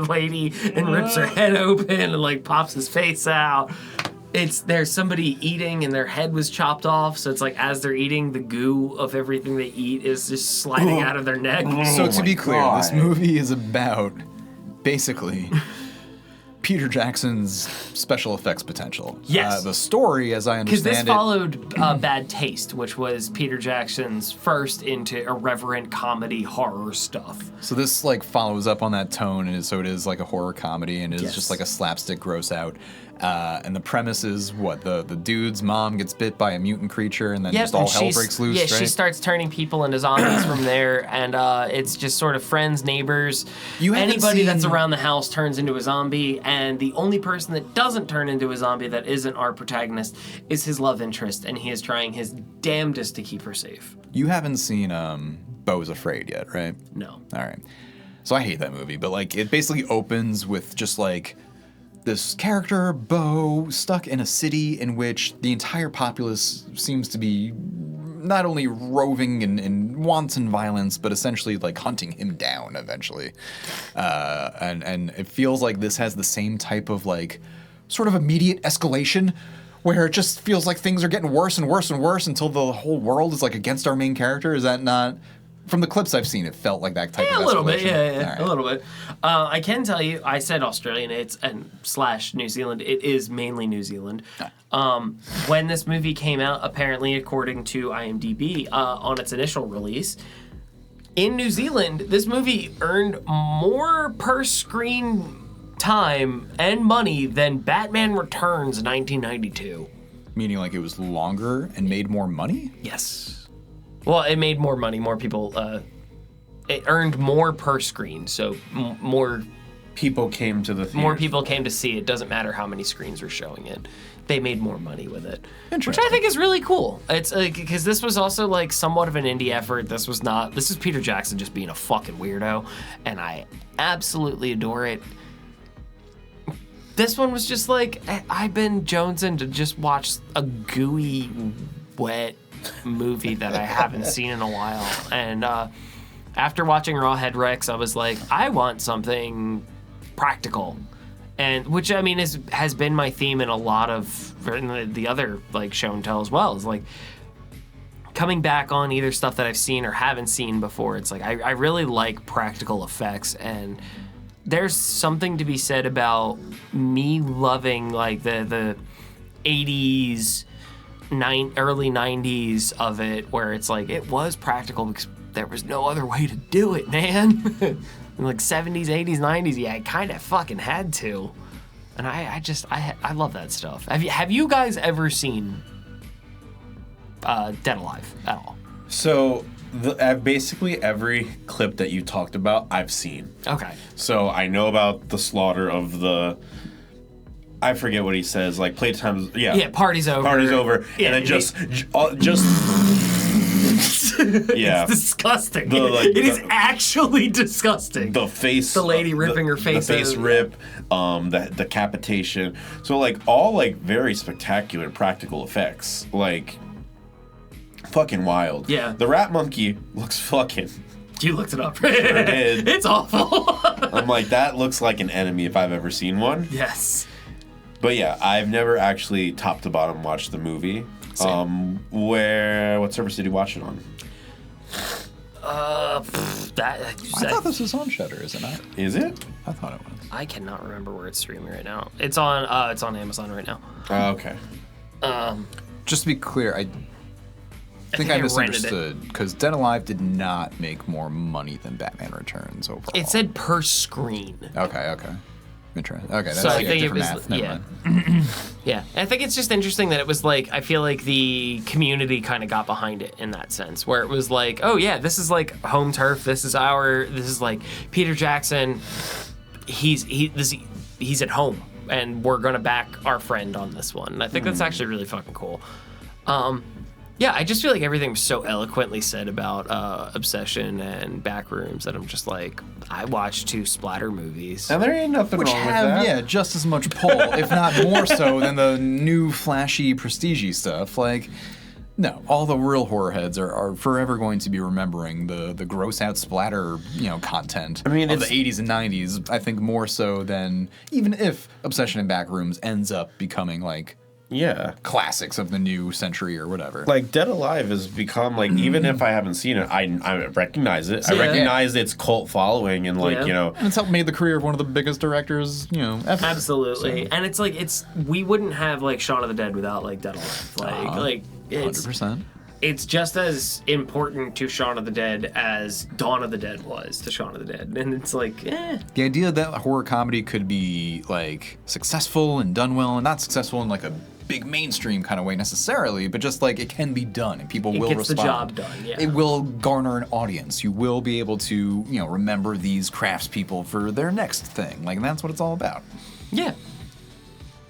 lady and rips her head open and like pops his face out. There's somebody eating and their head was chopped off, so it's like as they're eating, the goo of everything they eat is just sliding out of their neck. So to be clear, God. this movie is about basically Peter Jackson's special effects potential. Yes. The story, as I Because understand this followed Bad Taste, which was Peter Jackson's first into irreverent comedy horror stuff. So this like follows up on that tone, and so it is like a horror comedy, and it is Yes. just like a slapstick gross out. And the premise is what the dude's mom gets bit by a mutant creature, and then just all hell breaks loose. Yeah, right? she starts turning people into zombies from there, and it's just sort of friends, neighbors, You haven't anybody that's seen- around the house turns into a zombie, and the only person that doesn't turn into a zombie that isn't our protagonist is his love interest, and he is trying his damnedest to keep her safe. You haven't seen Beau's Afraid yet, right? No. All right. So I hate that movie, but like it basically opens with just like this character, Beau, stuck in a city in which the entire populace seems to be not only roving in wanton violence, but essentially like hunting him down eventually. And it feels like this has the same type of like sort of immediate escalation where it just feels like things are getting worse and worse and worse until the whole world is like against our main character. Is that not... From the clips I've seen, it felt like that type of escalation. A little bit, yeah, All right. a little bit. I can tell you, I said Australian, / New Zealand. It is mainly New Zealand. When this movie came out, apparently, according to IMDb, on its initial release, in New Zealand, this movie earned more per screen time and money than Batman Returns 1992. Meaning like it was longer and made more money? Yes. Well, it made more money. More people. It earned more per screen, so more people came to the theater. More people came to see it. Doesn't matter how many screens were showing it. They made more money with it, which Interesting. I think is really cool. It's like because this was also like somewhat of an indie effort. This was not. This is Peter Jackson just being a fucking weirdo, and I absolutely adore it. This one was just like I've been jonesing to just watch a gooey, wet movie that I haven't seen in a while, and after watching Rawhead Rex, I was like, I want something practical. And which I mean has been my theme in a lot of the other like show and tell as well. Is like coming back on either stuff that I've seen or haven't seen before. It's like I really like practical effects, and there's something to be said about me loving like the 80s, early 90s of it, where it's like it was practical because there was no other way to do it, man. In like 70s, 80s, 90s, yeah, I kind of fucking had to. And I love that stuff. Have you guys ever seen Dead Alive at all? So basically every clip that you talked about, I've seen. Okay. So I know about the slaughter of the. I forget what he says. Like playtime's. Yeah. Yeah. Party's over. Party's over. Yeah, and then just. Yeah. It's disgusting. It is actually disgusting. The face. The lady ripping her face The face out. rip. The decapitation. So like all like very spectacular practical effects. Like. Fucking wild. Yeah. The rat monkey looks fucking. You looked it up. did. It's awful. I'm like, that looks like an enemy if I've ever seen one. Yes. But yeah, I've never actually top to bottom watched the movie. Same. What service did you watch it on? I thought this was on Shudder, isn't it? Is it? I thought it was. I cannot remember where it's streaming right now. It's on Amazon right now. Okay. Just to be clear, I think I misunderstood because Dead Alive did not make more money than Batman Returns overall. It said per screen. Okay. Interesting. Okay, that's So I like think it different was math. Never mind. Yeah. I think it's just interesting that it was like I feel like the community kind of got behind it in that sense, where it was like, oh yeah, this is like home turf. This is like Peter Jackson. He's at home, and we're gonna back our friend on this one. And I think that's actually really fucking cool. Yeah, I just feel like everything was so eloquently said about Obsession and Backrooms that I'm just like, I watched 2 splatter movies. And there ain't nothing Which wrong have, with that. just as much pull, if not more so, than the new flashy, prestige-y stuff. Like, no, all the real horror heads are forever going to be remembering the gross-out splatter, content of the 80s and 90s. I think more so than even if Obsession and Backrooms ends up becoming like. Yeah. Classics of the new century or whatever. Like Dead Alive has become like even if I haven't seen it, I recognize it. I Yeah. recognize its cult following and like, Yeah. And it's helped made the career of one of the biggest directors, ever. Absolutely. And it's like we wouldn't have like Shaun of the Dead without like Dead Alive. Like it's 100%. it's just as important to Shaun of the Dead as Dawn of the Dead was to Shaun of the Dead. And it's like, The idea that horror comedy could be like successful and done well, and not successful in like a big mainstream kind of way necessarily, but just like it can be done and people will gets respond. the job done, yeah. It will garner an audience. You will be able to, remember these craftspeople for their next thing. Like, that's what it's all about. yeah.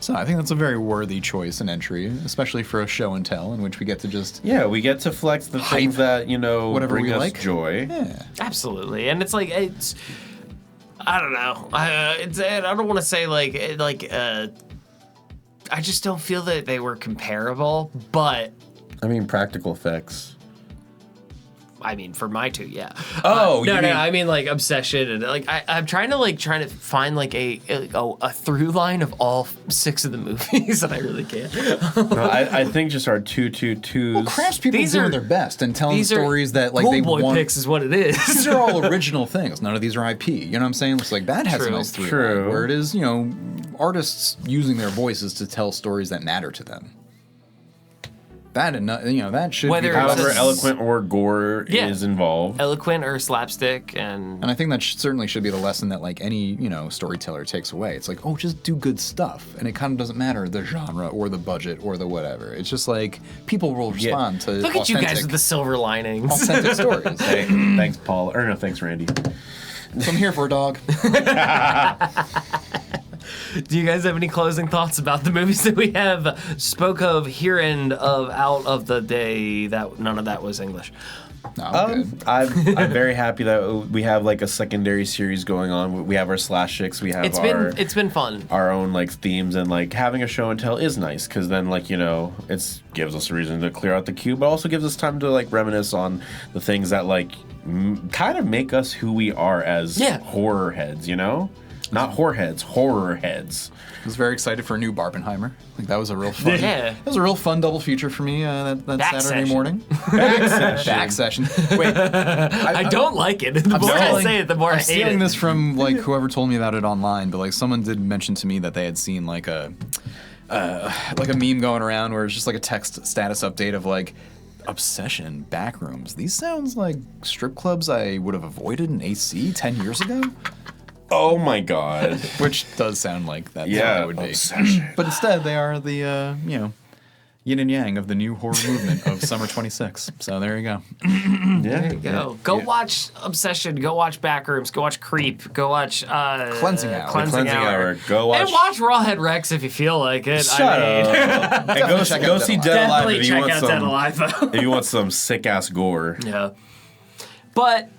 So I think that's a very worthy choice and entry, especially for a show and tell in which we get to just yeah, we get to flex the things that, whatever bring we us like. joy. Yeah. Absolutely. And it's like I don't know. I don't want to say I just don't feel that they were comparable, but I mean practical effects. I mean, for my 2, yeah. Oh, no, you mean- I mean like Obsession and like I'm trying to find like a through line of all 6 of the movies, and I really can't. No, I think just our 222s. Well, craftspeople These doing are- their best and telling These are stories that like they Boy want. picks is what it is. These are all original things. None of these are IP. You know what I'm saying? It's like that has a True. nice through True. line, where it is, artists using their voices to tell stories that matter to them. That and that should Whether be it's However a- eloquent or gore Yeah. is involved. Eloquent or slapstick and And I think that certainly should be the lesson that like any storyteller takes away. It's like, oh, just do good stuff, and it kind of doesn't matter the genre or the budget or the whatever. It's just like people will respond to look at you guys authentic- with the silver linings. authentic stories. Hey, thanks, Paul. Or no, thanks, Randy. So I'm here for, dog. Do you guys have any closing thoughts about the movies that we have spoke of here and of out of the day? That none of that was English. No, I'm good. I'm very happy that we have like a secondary series going on. We have our slash chicks. We have It's been fun. our own like themes, and like having a show and tell is nice because then like it gives us a reason to clear out the queue, but also gives us time to like reminisce on the things that like kind of make us who we are as horror heads. Not whore heads, horror heads. I was very excited for a new Barbenheimer. Like that was a real fun. Yeah. That was a real fun double feature for me that Back Saturday session. morning. Back session. Wait, I don't like it. The more I say it, the more I I'm hate stealing it. this from like whoever told me about it online, but like someone did mention to me that they had seen like a meme going around where it's just like a text status update of like Obsession, Backrooms. These sounds like strip clubs I would have avoided in AC 10 years ago. Oh my god. Which does sound like that. Yeah, It would be. Obsession. But instead, they are the yin and yang of the new horror movement of summer 26. So there you go. There you go. Watch Obsession. Go watch Backrooms. Go watch Creep. Go watch Cleansing Hour. Cleansing Hour. Go watch. And watch Rawhead Rex if you feel like it. Shut up. And go see Dead Alive Definitely if you check want out Dead some. Alive though. If you want some sick ass gore. Yeah. But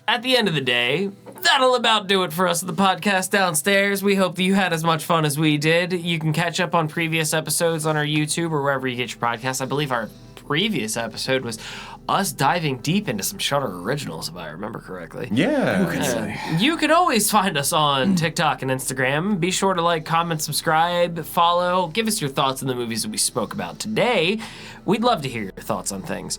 at the end of the day, that'll about do it for us at the podcast downstairs. We hope that you had as much fun as we did. You can catch up on previous episodes on our YouTube or wherever you get your podcasts. I believe our previous episode was us diving deep into some Shudder originals, if I remember correctly. Yeah. You can always find us on TikTok and Instagram. Be sure to like, comment, subscribe, follow. Give us your thoughts on the movies that we spoke about today. We'd love to hear your thoughts on things.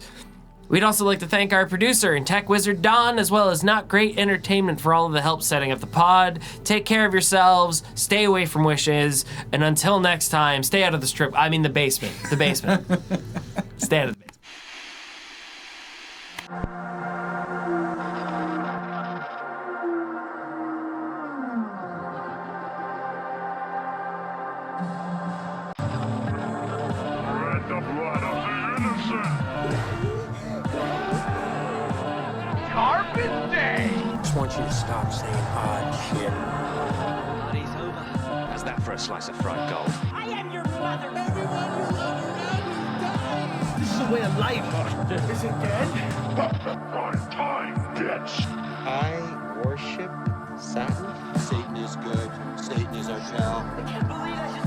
We'd also like to thank our producer and tech wizard, Don, as well as Not Great Entertainment for all of the help setting up the pod. Take care of yourselves, stay away from wishes, and until next time, stay out of the basement. The basement. Stay out of the basement. Red the blood of the innocent. Carpet Day. Just want you to stop saying odd shit. Party's over. How's that for a slice of fried gold? I am your mother. Everyone you love around you dies. This is a way of life. Is it dead? Fun time gets. I worship Satan. Satan is good. Satan is our pal. I can't believe I just